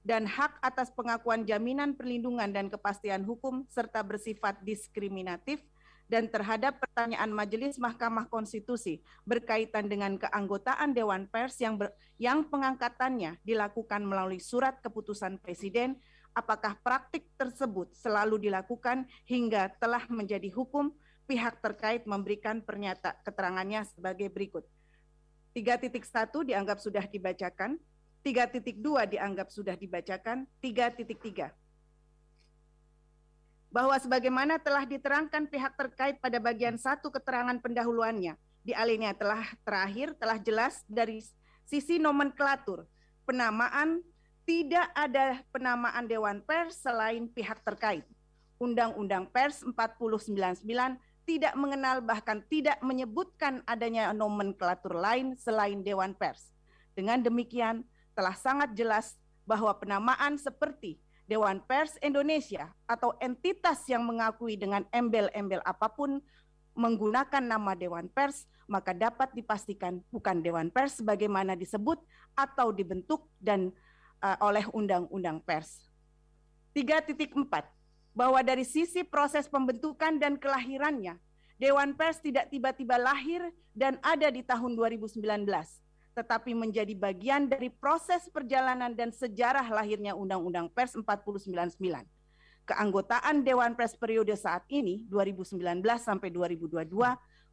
dan hak atas pengakuan jaminan perlindungan dan kepastian hukum serta bersifat diskriminatif, dan terhadap pertanyaan Majelis Mahkamah Konstitusi berkaitan dengan keanggotaan Dewan Pers yang pengangkatannya dilakukan melalui surat keputusan Presiden, apakah praktik tersebut selalu dilakukan hingga telah menjadi hukum, pihak terkait memberikan keterangannya sebagai berikut. 3.1 dianggap sudah dibacakan, 3.2 dianggap sudah dibacakan, 3.3. Bahwa sebagaimana telah diterangkan pihak terkait pada bagian 1 keterangan pendahuluannya, di alinea terakhir telah jelas dari sisi nomenklatur, penamaan tidak ada penamaan Dewan Pers selain pihak terkait. Undang-Undang Pers 4099 tidak mengenal bahkan tidak menyebutkan adanya nomenklatur lain selain Dewan Pers. Dengan demikian, telah sangat jelas bahwa penamaan seperti Dewan Pers Indonesia atau entitas yang mengakui dengan embel-embel apapun menggunakan nama Dewan Pers, maka dapat dipastikan bukan Dewan Pers sebagaimana disebut atau dibentuk dan oleh Undang-Undang Pers. 3.4. Bahwa dari sisi proses pembentukan dan kelahirannya, Dewan Pers tidak tiba-tiba lahir dan ada di tahun 2019, tetapi menjadi bagian dari proses perjalanan dan sejarah lahirnya Undang-Undang Pers 4099. Keanggotaan Dewan Pers periode saat ini 2019 sampai 2022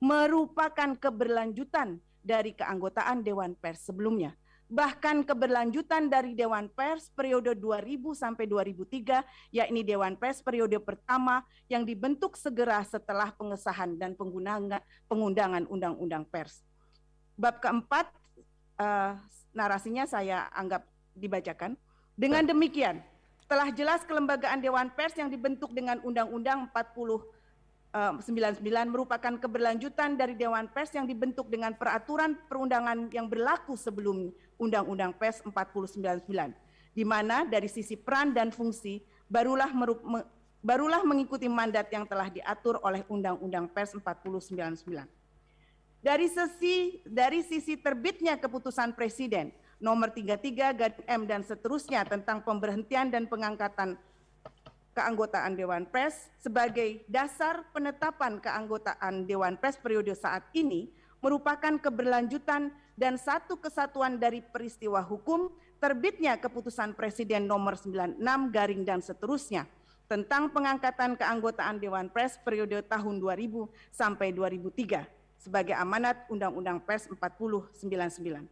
merupakan keberlanjutan dari keanggotaan Dewan Pers sebelumnya. Bahkan keberlanjutan dari Dewan Pers periode 2000 sampai 2003, yakni Dewan Pers periode pertama yang dibentuk segera setelah pengesahan dan pengundangan Undang-Undang Pers. Bab keempat, narasinya saya anggap dibacakan. Dengan demikian, telah jelas kelembagaan Dewan Pers yang dibentuk dengan Undang-Undang 4099 merupakan keberlanjutan dari Dewan Pers yang dibentuk dengan peraturan perundangan yang berlaku sebelum Undang-Undang Pers 4099, di mana dari sisi peran dan fungsi barulah mengikuti mandat yang telah diatur oleh Undang-Undang Pers 4099. Dari sisi terbitnya keputusan Presiden nomor 33/M dan seterusnya tentang pemberhentian dan pengangkatan keanggotaan Dewan Pers sebagai dasar penetapan keanggotaan Dewan Pers periode saat ini merupakan keberlanjutan dan satu kesatuan dari peristiwa hukum terbitnya keputusan Presiden nomor 96 garing dan seterusnya tentang pengangkatan keanggotaan Dewan Pers periode tahun 2000 sampai 2003 sebagai amanat Undang-Undang Pers 4099.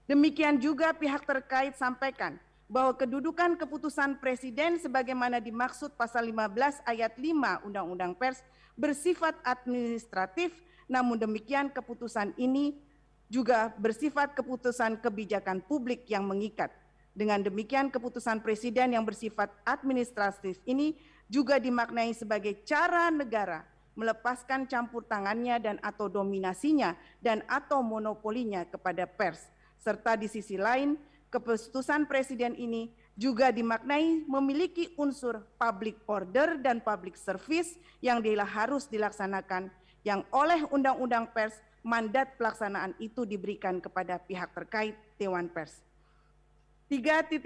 Demikian juga pihak terkait sampaikan bahwa kedudukan keputusan Presiden sebagaimana dimaksud pasal 15 ayat 5 Undang-Undang Pers bersifat administratif, namun demikian keputusan ini juga bersifat keputusan kebijakan publik yang mengikat. Dengan demikian keputusan Presiden yang bersifat administratif ini juga dimaknai sebagai cara negara melepaskan campur tangannya dan atau dominasinya dan atau monopolinya kepada pers. Serta di sisi lain, keputusan Presiden ini juga dimaknai memiliki unsur public order dan public service yang harus dilaksanakan, yang oleh Undang-Undang Pers mandat pelaksanaan itu diberikan kepada pihak terkait Dewan Pers. 3.5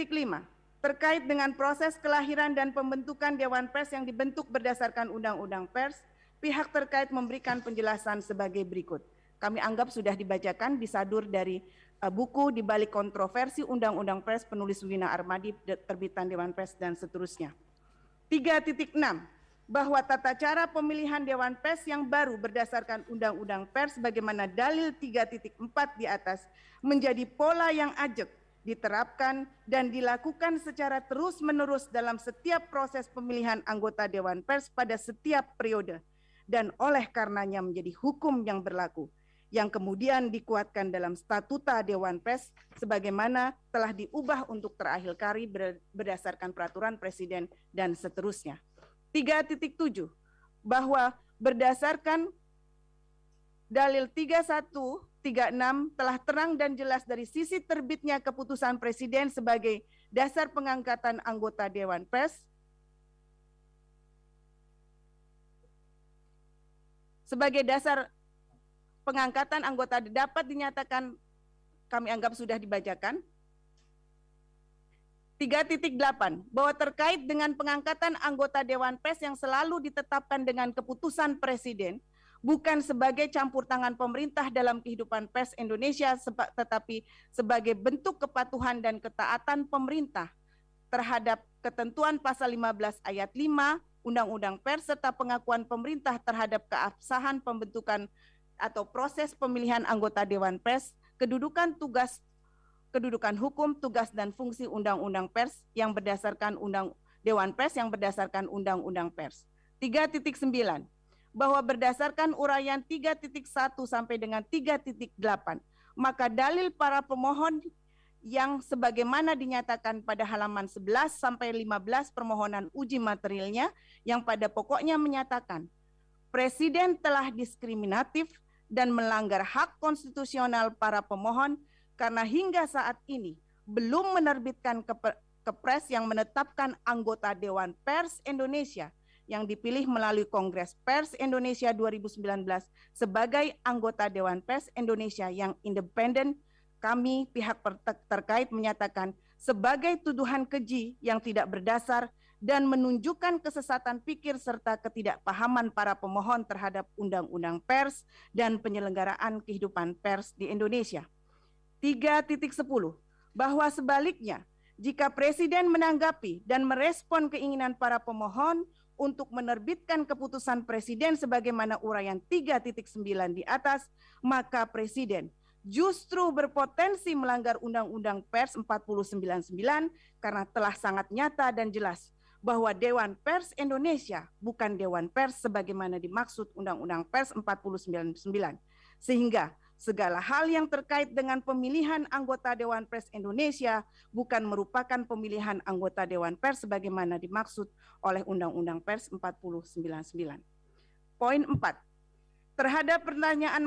terkait dengan proses kelahiran dan pembentukan Dewan Pers yang dibentuk berdasarkan Undang-Undang Pers, pihak terkait memberikan penjelasan sebagai berikut. Kami anggap sudah dibacakan disadur dari buku di balik kontroversi Undang-Undang Pers penulis Wina Armadi, terbitan Dewan Pers dan seterusnya. 3.6 bahwa tata cara pemilihan Dewan Pers yang baru berdasarkan Undang-Undang Pers bagaimana dalil 3.4 di atas menjadi pola yang ajak diterapkan dan dilakukan secara terus-menerus dalam setiap proses pemilihan anggota Dewan Pers pada setiap periode dan oleh karenanya menjadi hukum yang berlaku yang kemudian dikuatkan dalam statuta Dewan Pers sebagaimana telah diubah untuk terakhir kali berdasarkan peraturan Presiden dan seterusnya. 3.7 bahwa berdasarkan dalil 3136 telah terang dan jelas dari sisi terbitnya keputusan Presiden sebagai dasar pengangkatan anggota Dewan Pers sebagai dasar pengangkatan anggota dapat dinyatakan, kami anggap sudah dibacakan. 3.8 bahwa terkait dengan pengangkatan anggota Dewan Pers yang selalu ditetapkan dengan keputusan Presiden bukan sebagai campur tangan pemerintah dalam kehidupan pers Indonesia tetapi sebagai bentuk kepatuhan dan ketaatan pemerintah terhadap ketentuan pasal 15 ayat 5 Undang-Undang Pers serta pengakuan pemerintah terhadap keabsahan pembentukan atau proses pemilihan anggota Dewan Pers, kedudukan hukum, tugas dan fungsi Undang-Undang Pers yang berdasarkan Dewan Pers yang berdasarkan Undang-Undang Pers. 3.9 bahwa berdasarkan uraian 3.1 sampai dengan 3.8 maka dalil para pemohon yang sebagaimana dinyatakan pada halaman 11 sampai 15 permohonan uji materialnya yang pada pokoknya menyatakan Presiden telah diskriminatif dan melanggar hak konstitusional para pemohon karena hingga saat ini belum menerbitkan kepres yang menetapkan anggota Dewan Pers Indonesia yang dipilih melalui Kongres Pers Indonesia 2019 sebagai anggota Dewan Pers Indonesia yang independen. Kami pihak terkait menyatakan sebagai tuduhan keji yang tidak berdasar dan menunjukkan kesesatan pikir serta ketidakpahaman para pemohon terhadap Undang-Undang Pers dan penyelenggaraan kehidupan pers di Indonesia. 3.10 bahwa sebaliknya, jika Presiden menanggapi dan merespon keinginan para pemohon untuk menerbitkan keputusan Presiden sebagaimana uraian 3.9 di atas, maka Presiden justru berpotensi melanggar Undang-Undang Pers 4099 karena telah sangat nyata dan jelas bahwa Dewan Pers Indonesia bukan Dewan Pers sebagaimana dimaksud Undang-Undang Pers 4099. Sehingga segala hal yang terkait dengan pemilihan anggota Dewan Pers Indonesia bukan merupakan pemilihan anggota Dewan Pers sebagaimana dimaksud oleh Undang-Undang Pers 4099. Poin 4. Terhadap pertanyaan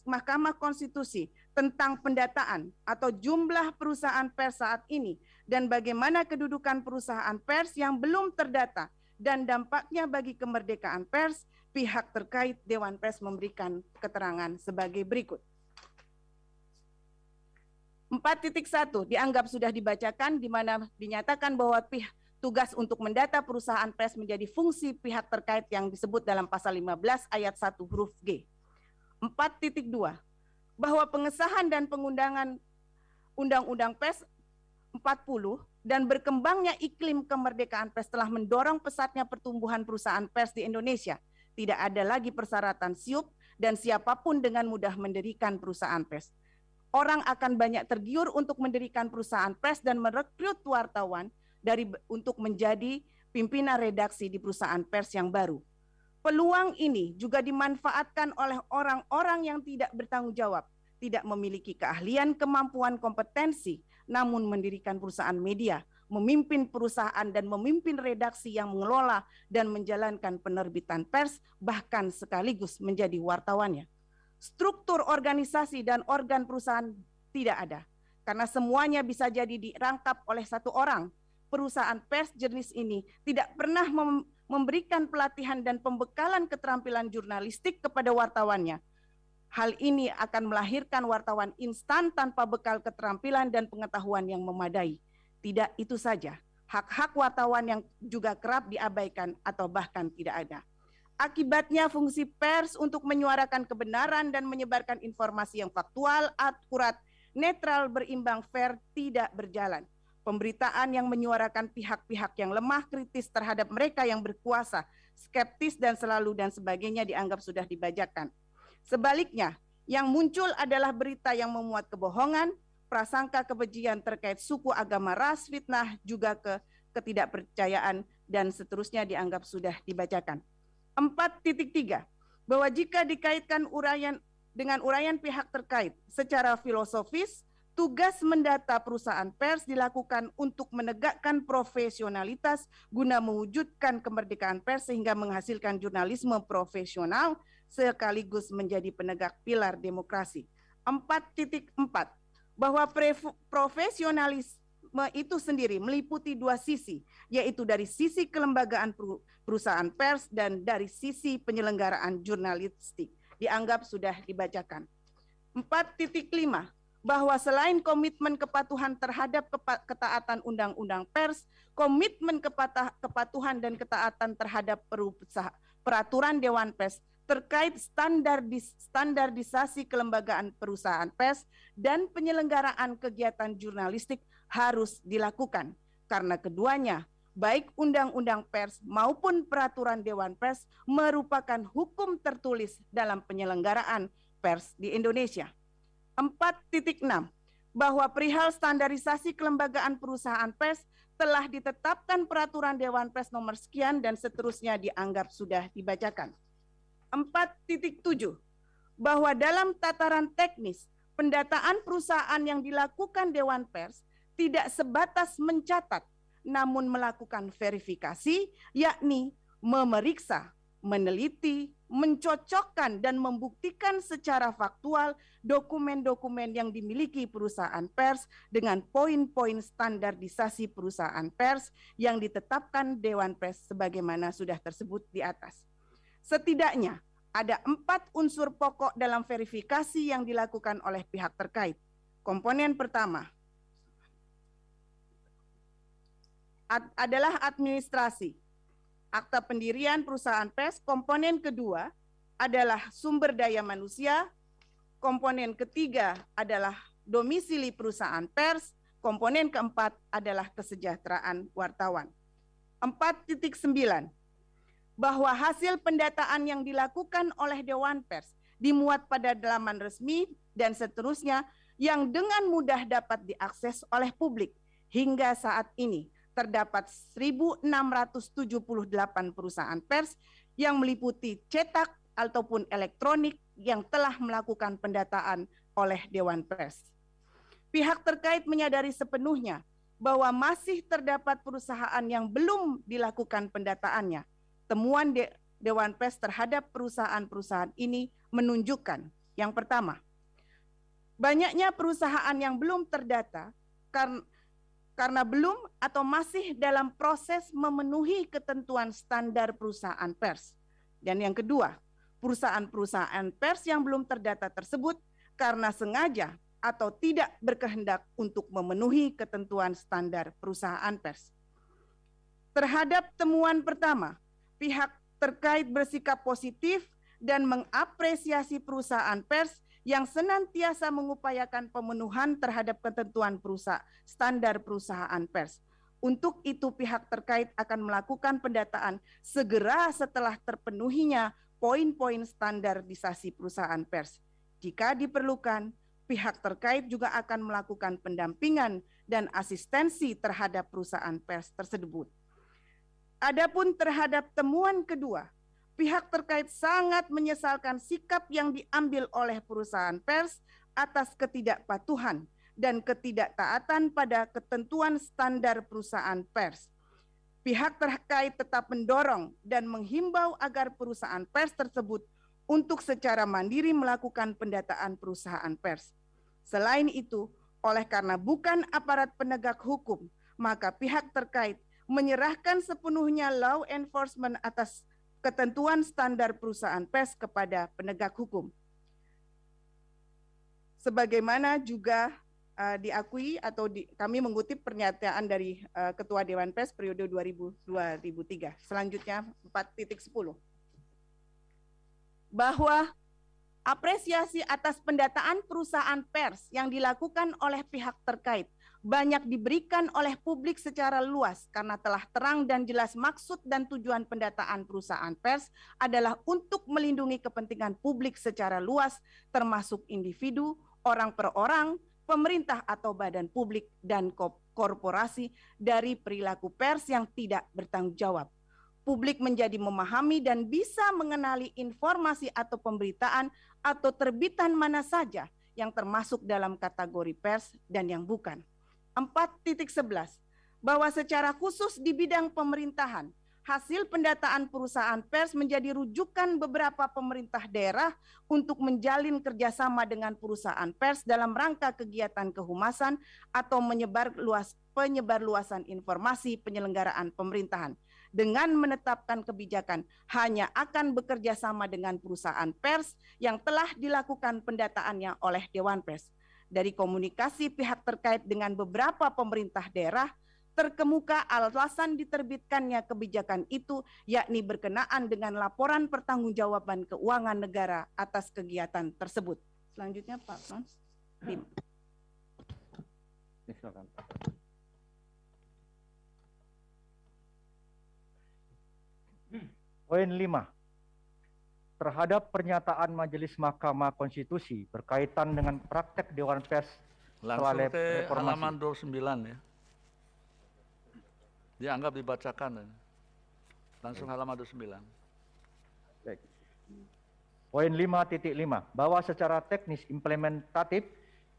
Mahkamah Konstitusi tentang pendataan atau jumlah perusahaan pers saat ini dan bagaimana kedudukan perusahaan pers yang belum terdata dan dampaknya bagi kemerdekaan pers, pihak terkait Dewan Pers memberikan keterangan sebagai berikut. 4.1 dianggap sudah dibacakan di mana dinyatakan bahwa tugas untuk mendata perusahaan pers menjadi fungsi pihak terkait yang disebut dalam pasal 15 ayat 1 huruf G. 4.2 bahwa pengesahan dan pengundangan Undang-Undang Pers 40 dan berkembangnya iklim kemerdekaan pers telah mendorong pesatnya pertumbuhan perusahaan pers di Indonesia. Tidak ada lagi persyaratan siup dan siapapun dengan mudah mendirikan perusahaan pers. Orang akan banyak tergiur untuk mendirikan perusahaan pers dan merekrut wartawan untuk menjadi pimpinan redaksi di perusahaan pers yang baru. Peluang ini juga dimanfaatkan oleh orang-orang yang tidak bertanggung jawab, tidak memiliki keahlian, kemampuan, kompetensi, namun mendirikan perusahaan media, memimpin perusahaan dan memimpin redaksi yang mengelola dan menjalankan penerbitan pers, bahkan sekaligus menjadi wartawannya. Struktur organisasi dan organ perusahaan tidak ada, karena semuanya bisa jadi dirangkap oleh satu orang. Perusahaan pers jenis ini tidak pernah memberikan pelatihan dan pembekalan keterampilan jurnalistik kepada wartawannya. Hal ini akan melahirkan wartawan instan tanpa bekal keterampilan dan pengetahuan yang memadai. Tidak itu saja, hak-hak wartawan yang juga kerap diabaikan atau bahkan tidak ada. Akibatnya fungsi pers untuk menyuarakan kebenaran dan menyebarkan informasi yang faktual, akurat, netral, berimbang, fair tidak berjalan. Pemberitaan yang menyuarakan pihak-pihak yang lemah, kritis terhadap mereka yang berkuasa, skeptis dan selalu dan sebagainya dianggap sudah dibajakan. Sebaliknya, yang muncul adalah berita yang memuat kebohongan, prasangka kebencian terkait suku, agama, ras, fitnah, juga ketidakpercayaan, dan seterusnya dianggap sudah dibacakan. 4.3 bahwa jika dikaitkan dengan uraian pihak terkait secara filosofis, tugas mendata perusahaan pers dilakukan untuk menegakkan profesionalitas guna mewujudkan kemerdekaan pers sehingga menghasilkan jurnalisme profesional sekaligus menjadi penegak pilar demokrasi. 4.4 bahwa profesionalisme itu sendiri meliputi dua sisi, yaitu dari sisi kelembagaan perusahaan pers dan dari sisi penyelenggaraan jurnalistik. Dianggap sudah dibacakan. 4.5 bahwa selain komitmen kepatuhan terhadap ketaatan undang-undang pers, komitmen kepatuhan dan ketaatan terhadap peraturan Dewan Pers terkait standarisasi kelembagaan perusahaan pers dan penyelenggaraan kegiatan jurnalistik harus dilakukan, karena keduanya, baik undang-undang pers maupun peraturan Dewan Pers, merupakan hukum tertulis dalam penyelenggaraan pers di Indonesia. 4.6 bahwa perihal standarisasi kelembagaan perusahaan pers telah ditetapkan peraturan Dewan Pers nomor sekian dan seterusnya dianggap sudah dibacakan. 4.7 bahwa dalam tataran teknis pendataan perusahaan yang dilakukan Dewan Pers tidak sebatas mencatat namun melakukan verifikasi, yakni memeriksa, meneliti, mencocokkan dan membuktikan secara faktual dokumen-dokumen yang dimiliki perusahaan pers dengan poin-poin standarisasi perusahaan pers yang ditetapkan Dewan Pers sebagaimana sudah tersebut di atas. Setidaknya ada 4 unsur pokok dalam verifikasi yang dilakukan oleh pihak terkait. Komponen pertama adalah administrasi, akta pendirian perusahaan pers. Komponen kedua adalah sumber daya manusia. Komponen ketiga adalah domisili perusahaan pers. Komponen keempat adalah kesejahteraan wartawan. 4.9. Bahwa hasil pendataan yang dilakukan oleh Dewan Pers dimuat pada laman resmi dan seterusnya yang dengan mudah dapat diakses oleh publik. Hingga saat ini terdapat 1.678 perusahaan pers yang meliputi cetak ataupun elektronik yang telah melakukan pendataan oleh Dewan Pers. Pihak terkait menyadari sepenuhnya bahwa masih terdapat perusahaan yang belum dilakukan pendataannya. Temuan Dewan Pers terhadap perusahaan-perusahaan ini menunjukkan, yang pertama, banyaknya perusahaan yang belum terdata karena belum atau masih dalam proses memenuhi ketentuan standar perusahaan pers. Dan yang kedua, perusahaan-perusahaan pers yang belum terdata tersebut karena sengaja atau tidak berkehendak untuk memenuhi ketentuan standar perusahaan pers. Terhadap temuan pertama, pihak terkait bersikap positif dan mengapresiasi perusahaan pers yang senantiasa mengupayakan pemenuhan terhadap ketentuan standar perusahaan pers. Untuk itu pihak terkait akan melakukan pendataan segera setelah terpenuhinya poin-poin standarisasi perusahaan pers. Jika diperlukan, pihak terkait juga akan melakukan pendampingan dan asistensi terhadap perusahaan pers tersebut. Adapun terhadap temuan kedua, pihak terkait sangat menyesalkan sikap yang diambil oleh perusahaan pers atas ketidakpatuhan dan ketidaktaatan pada ketentuan standar perusahaan pers. Pihak terkait tetap mendorong dan menghimbau agar perusahaan pers tersebut untuk secara mandiri melakukan pendataan perusahaan pers. Selain itu, oleh karena bukan aparat penegak hukum, maka pihak terkait menyerahkan sepenuhnya law enforcement atas ketentuan standar perusahaan pers kepada penegak hukum. Sebagaimana juga diakui atau kami mengutip pernyataan dari Ketua Dewan Pers periode 2000-2003. Selanjutnya 4.10. Bahwa apresiasi atas pendataan perusahaan pers yang dilakukan oleh pihak terkait banyak diberikan oleh publik secara luas karena telah terang dan jelas maksud dan tujuan pendataan perusahaan pers adalah untuk melindungi kepentingan publik secara luas termasuk individu, orang per orang, pemerintah atau badan publik dan korporasi dari perilaku pers yang tidak bertanggung jawab. Publik menjadi memahami dan bisa mengenali informasi atau pemberitaan atau terbitan mana saja yang termasuk dalam kategori pers dan yang bukan. 4.11 bahwa secara khusus di bidang pemerintahan, hasil pendataan perusahaan pers menjadi rujukan beberapa pemerintah daerah untuk menjalin kerjasama dengan perusahaan pers dalam rangka kegiatan kehumasan atau penyebarluasan informasi penyelenggaraan pemerintahan. Dengan menetapkan kebijakan hanya akan bekerja sama dengan perusahaan pers yang telah dilakukan pendataannya oleh Dewan Pers. Dari komunikasi pihak terkait dengan beberapa pemerintah daerah, terkemuka alasan diterbitkannya kebijakan itu yakni berkenaan dengan laporan pertanggungjawaban keuangan negara atas kegiatan tersebut. Selanjutnya Pak Frans. Poin 5. Terhadap pernyataan Majelis Mahkamah Konstitusi berkaitan dengan praktek Dewan Pers langsung ke halaman 29 ya. Dianggap dibacakan. Langsung halaman 29. Baik. Poin 5.5. Bahwa secara teknis implementatif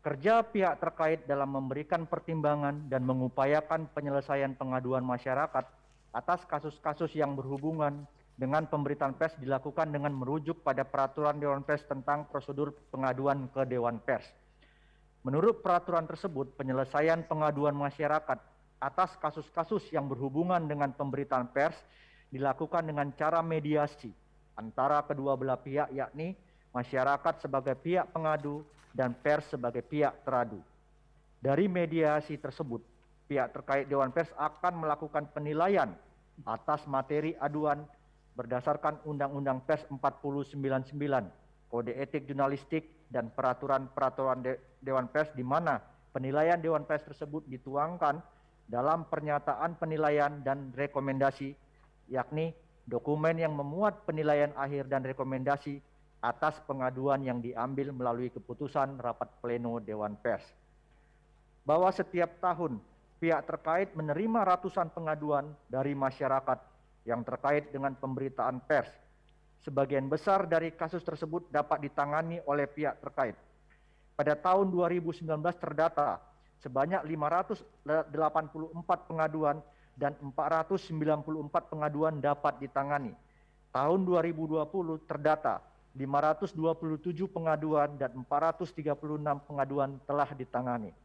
kerja pihak terkait dalam memberikan pertimbangan dan mengupayakan penyelesaian pengaduan masyarakat atas kasus-kasus yang berhubungan dengan pemberitaan pers dilakukan dengan merujuk pada peraturan Dewan Pers tentang prosedur pengaduan ke Dewan Pers. Menurut peraturan tersebut, penyelesaian pengaduan masyarakat atas kasus-kasus yang berhubungan dengan pemberitaan pers dilakukan dengan cara mediasi antara kedua belah pihak, yakni masyarakat sebagai pihak pengadu dan pers sebagai pihak teradu. Dari mediasi tersebut, pihak terkait Dewan Pers akan melakukan penilaian atas materi aduan berdasarkan Undang-Undang Pers 4099, Kode Etik Jurnalistik dan peraturan-peraturan Dewan Pers di mana penilaian Dewan Pers tersebut dituangkan dalam pernyataan penilaian dan rekomendasi, yakni dokumen yang memuat penilaian akhir dan rekomendasi atas pengaduan yang diambil melalui keputusan rapat pleno Dewan Pers. Bahwa setiap tahun pihak terkait menerima ratusan pengaduan dari masyarakat yang terkait dengan pemberitaan pers. Sebagian besar dari kasus tersebut dapat ditangani oleh pihak terkait. Pada tahun 2019 terdata sebanyak 584 pengaduan dan 494 pengaduan dapat ditangani. Tahun 2020 terdata 527 pengaduan dan 436 pengaduan telah ditangani.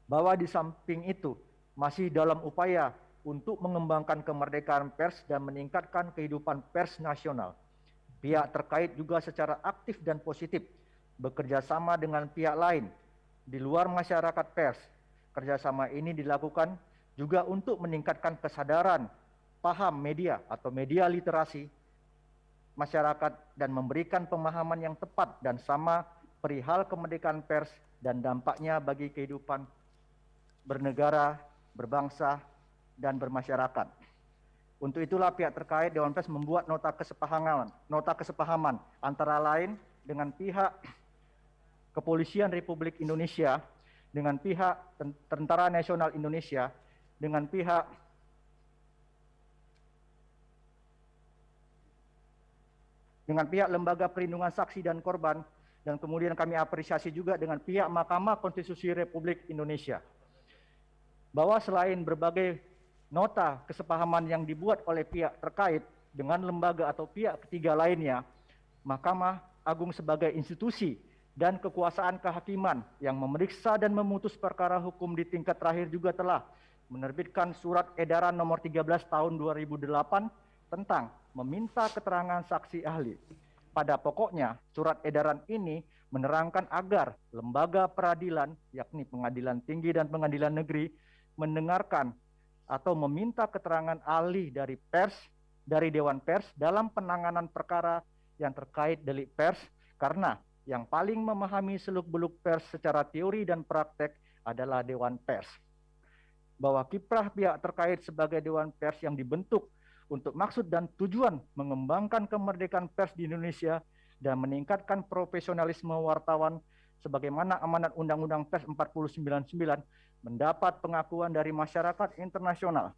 Bahwa di samping itu masih dalam upaya untuk mengembangkan kemerdekaan pers dan meningkatkan kehidupan pers nasional. Pihak terkait juga secara aktif dan positif bekerja sama dengan pihak lain di luar masyarakat pers. Kerjasama ini dilakukan juga untuk meningkatkan kesadaran paham media atau media literasi masyarakat dan memberikan pemahaman yang tepat dan sama perihal kemerdekaan pers dan dampaknya bagi kehidupan bernegara, berbangsa, dan bermasyarakat. Untuk itulah pihak terkait Dewan Pers membuat nota kesepahaman antara lain dengan pihak Kepolisian Republik Indonesia, dengan pihak Tentara Nasional Indonesia, dengan pihak Lembaga Perlindungan Saksi dan Korban, dan kemudian kami apresiasi juga dengan pihak Mahkamah Konstitusi Republik Indonesia. Bahwa selain berbagai nota kesepahaman yang dibuat oleh pihak terkait dengan lembaga atau pihak ketiga lainnya, Mahkamah Agung sebagai institusi dan kekuasaan kehakiman yang memeriksa dan memutus perkara hukum di tingkat terakhir juga telah menerbitkan surat edaran nomor 13 tahun 2008 tentang meminta keterangan saksi ahli. Pada pokoknya, surat edaran ini menerangkan agar lembaga peradilan, yakni Pengadilan Tinggi dan Pengadilan Negeri, mendengarkan atau meminta keterangan ahli dari pers, dari Dewan Pers dalam penanganan perkara yang terkait delik pers, karena yang paling memahami seluk-beluk pers secara teori dan praktek adalah Dewan Pers. Bahwa kiprah pihak terkait sebagai Dewan Pers yang dibentuk untuk maksud dan tujuan mengembangkan kemerdekaan pers di Indonesia dan meningkatkan profesionalisme wartawan sebagaimana amanat Undang-Undang Pers 4099 mendapat pengakuan dari masyarakat internasional.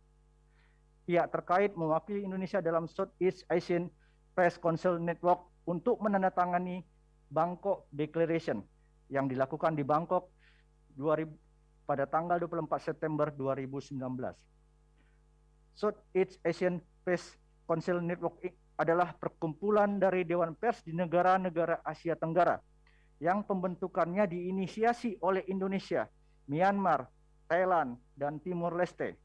Pihak terkait mewakili Indonesia dalam Southeast Asian Press Council Network untuk menandatangani Bangkok Declaration yang dilakukan di Bangkok pada tanggal 24 September 2019. Southeast Asian Press Council Network adalah perkumpulan dari Dewan Pers di negara-negara Asia Tenggara yang pembentukannya diinisiasi oleh Indonesia, Myanmar, Thailand, dan Timor Leste.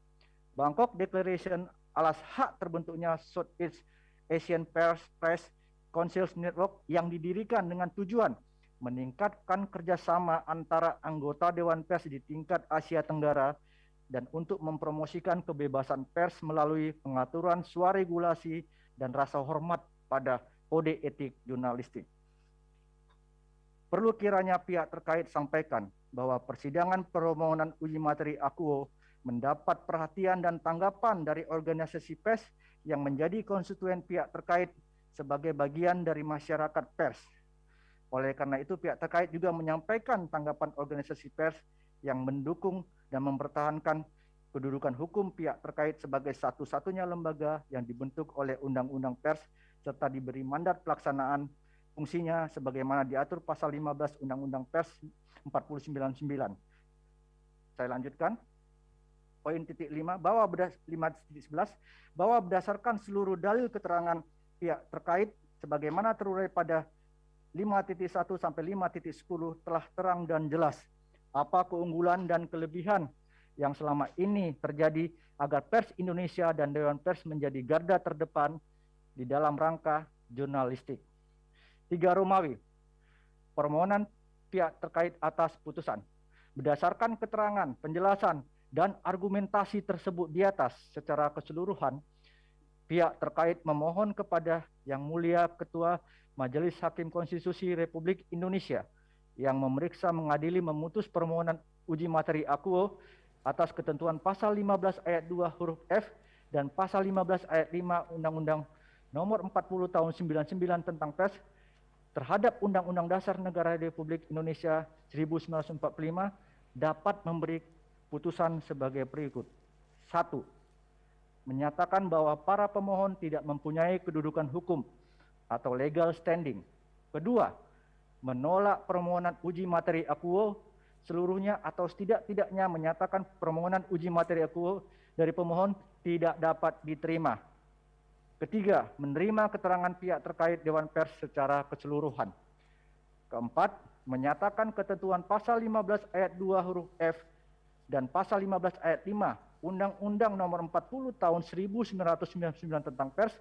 Bangkok Declaration alas hak terbentuknya Southeast Asian Press Council Network yang didirikan dengan tujuan meningkatkan kerjasama antara anggota Dewan Pers di tingkat Asia Tenggara dan untuk mempromosikan kebebasan pers melalui pengaturan swaregulasi dan rasa hormat pada kode etik jurnalistik. Perlu kiranya pihak terkait sampaikan bahwa persidangan permohonan uji materi akuo mendapat perhatian dan tanggapan dari organisasi pers yang menjadi konstituen pihak terkait sebagai bagian dari masyarakat pers. Oleh karena itu pihak terkait juga menyampaikan tanggapan organisasi pers yang mendukung dan mempertahankan kedudukan hukum pihak terkait sebagai satu-satunya lembaga yang dibentuk oleh Undang-Undang Pers serta diberi mandat pelaksanaan fungsinya sebagaimana diatur pasal 15 Undang-Undang Pers 4099. Saya lanjutkan. Poin titik 5 bahwa 5.11 bahwa berdasarkan seluruh dalil keterangan pihak terkait sebagaimana terurai pada 5.1 sampai 5.10 telah terang dan jelas apa keunggulan dan kelebihan yang selama ini terjadi agar pers Indonesia dan Dewan Pers menjadi garda terdepan di dalam rangka jurnalistik. 3 Romawi, permohonan pihak terkait atas putusan. Berdasarkan keterangan, penjelasan, dan argumentasi tersebut di atas secara keseluruhan, pihak terkait memohon kepada Yang Mulia Ketua Majelis Hakim Konstitusi Republik Indonesia yang memeriksa, mengadili, memutus permohonan uji materi akuo atas ketentuan pasal 15 ayat 2 huruf F dan pasal 15 ayat 5 Undang-Undang Nomor 40 Tahun 99 tentang Pers terhadap Undang-Undang Dasar Negara Republik Indonesia 1945 dapat memberi putusan sebagai berikut. 1. Menyatakan bahwa para pemohon tidak mempunyai kedudukan hukum atau legal standing. Kedua, menolak permohonan uji materi akuo seluruhnya atau setidak-tidaknya menyatakan permohonan uji materi akuo dari pemohon tidak dapat diterima. Ketiga, menerima keterangan pihak terkait Dewan Pers secara keseluruhan. Keempat, menyatakan ketentuan pasal 15 ayat 2 huruf F dan pasal 15 ayat 5 Undang-Undang Nomor 40 Tahun 1999 tentang Pers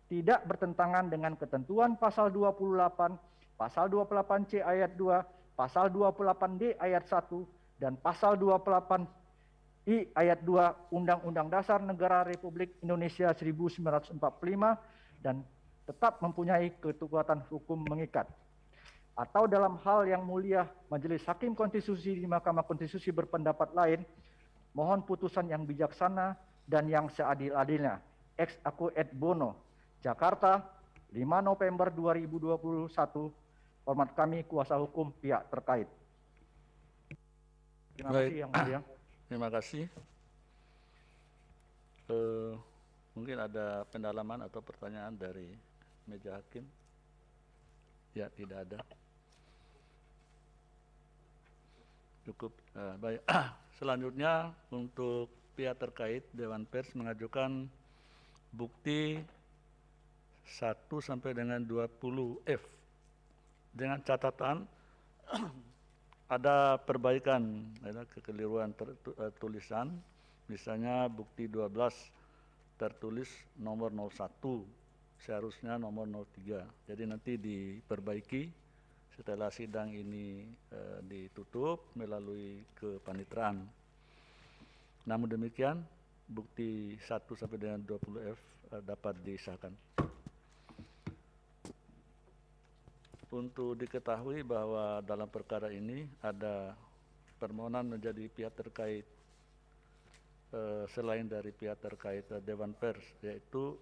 tidak bertentangan dengan ketentuan pasal 28, pasal 28C ayat 2, pasal 28D ayat 1 dan pasal 28I ayat 2 Undang-Undang Dasar Negara Republik Indonesia 1945 dan tetap mempunyai kekuatan hukum mengikat. Atau dalam hal yang mulia Majelis Hakim Konstitusi di Mahkamah Konstitusi berpendapat lain, mohon putusan yang bijaksana dan yang seadil-adilnya. Ex aequo et bono, Jakarta, 5 November 2021. Hormat kami kuasa hukum pihak terkait. Terima kasih Yang Mulia. Terima kasih. Mungkin ada pendalaman atau pertanyaan dari meja hakim? Ya, tidak ada. Cukup. Baik. Selanjutnya untuk pihak terkait Dewan Pers mengajukan bukti 1 sampai dengan 20F dengan catatan ada perbaikan, ada kekeliruan tulisan, misalnya bukti 12 tertulis nomor 01, seharusnya nomor 03. Jadi nanti diperbaiki setelah sidang ini ditutup melalui kepaniteraan. Namun demikian, bukti 1 sampai dengan 20F dapat disahkan. Untuk diketahui bahwa dalam perkara ini ada permohonan menjadi pihak terkait selain dari pihak terkait Dewan Pers, yaitu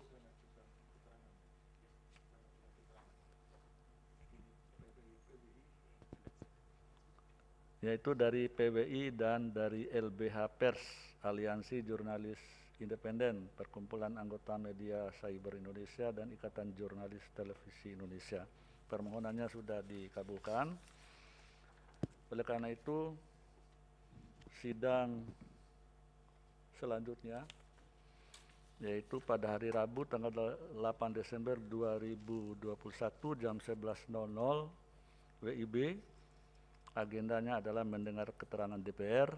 dari PBI dan dari LBH Pers, Aliansi Jurnalis Independen, Perkumpulan Anggota Media Cyber Indonesia dan Ikatan Jurnalis Televisi Indonesia. Permohonannya sudah dikabulkan. Oleh karena itu, sidang selanjutnya yaitu pada hari Rabu tanggal 8 Desember 2021 jam 11.00 WIB. Agendanya adalah mendengar keterangan DPR,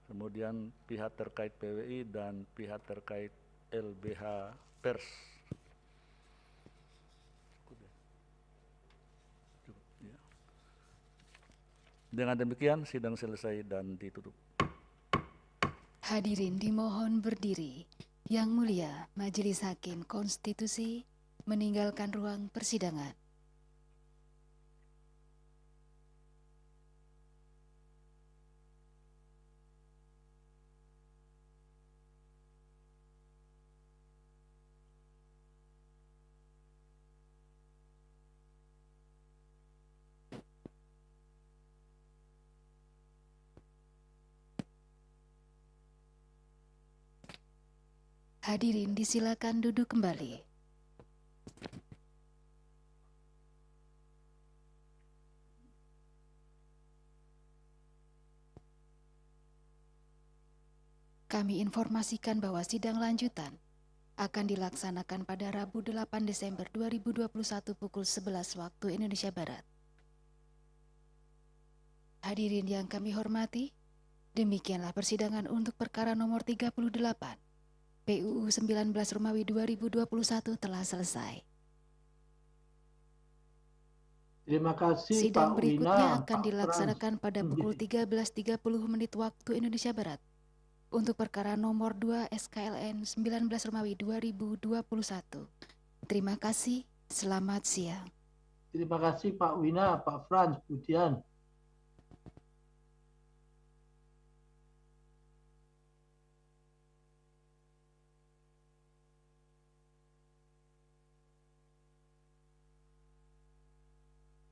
kemudian pihak terkait PWI dan pihak terkait LBH Pers. Dengan demikian sidang selesai dan ditutup. Hadirin dimohon berdiri. Yang Mulia Majelis Hakim Konstitusi meninggalkan ruang persidangan. Hadirin disilakan duduk kembali. Kami informasikan bahwa sidang lanjutan akan dilaksanakan pada Rabu 8 Desember 2021 pukul 11 waktu Indonesia Barat. Hadirin yang kami hormati, demikianlah persidangan untuk perkara nomor 38. PUU 19 Romawi 2021 telah selesai. Terima kasih Sidang Pak berikutnya Wina, akan Pak dilaksanakan pada pukul 13.30 waktu Indonesia Barat. untuk perkara nomor 2 SKLN 19 Romawi 2021. Terima kasih, selamat siang. Terima kasih Pak Wina, Pak Frans, Budian.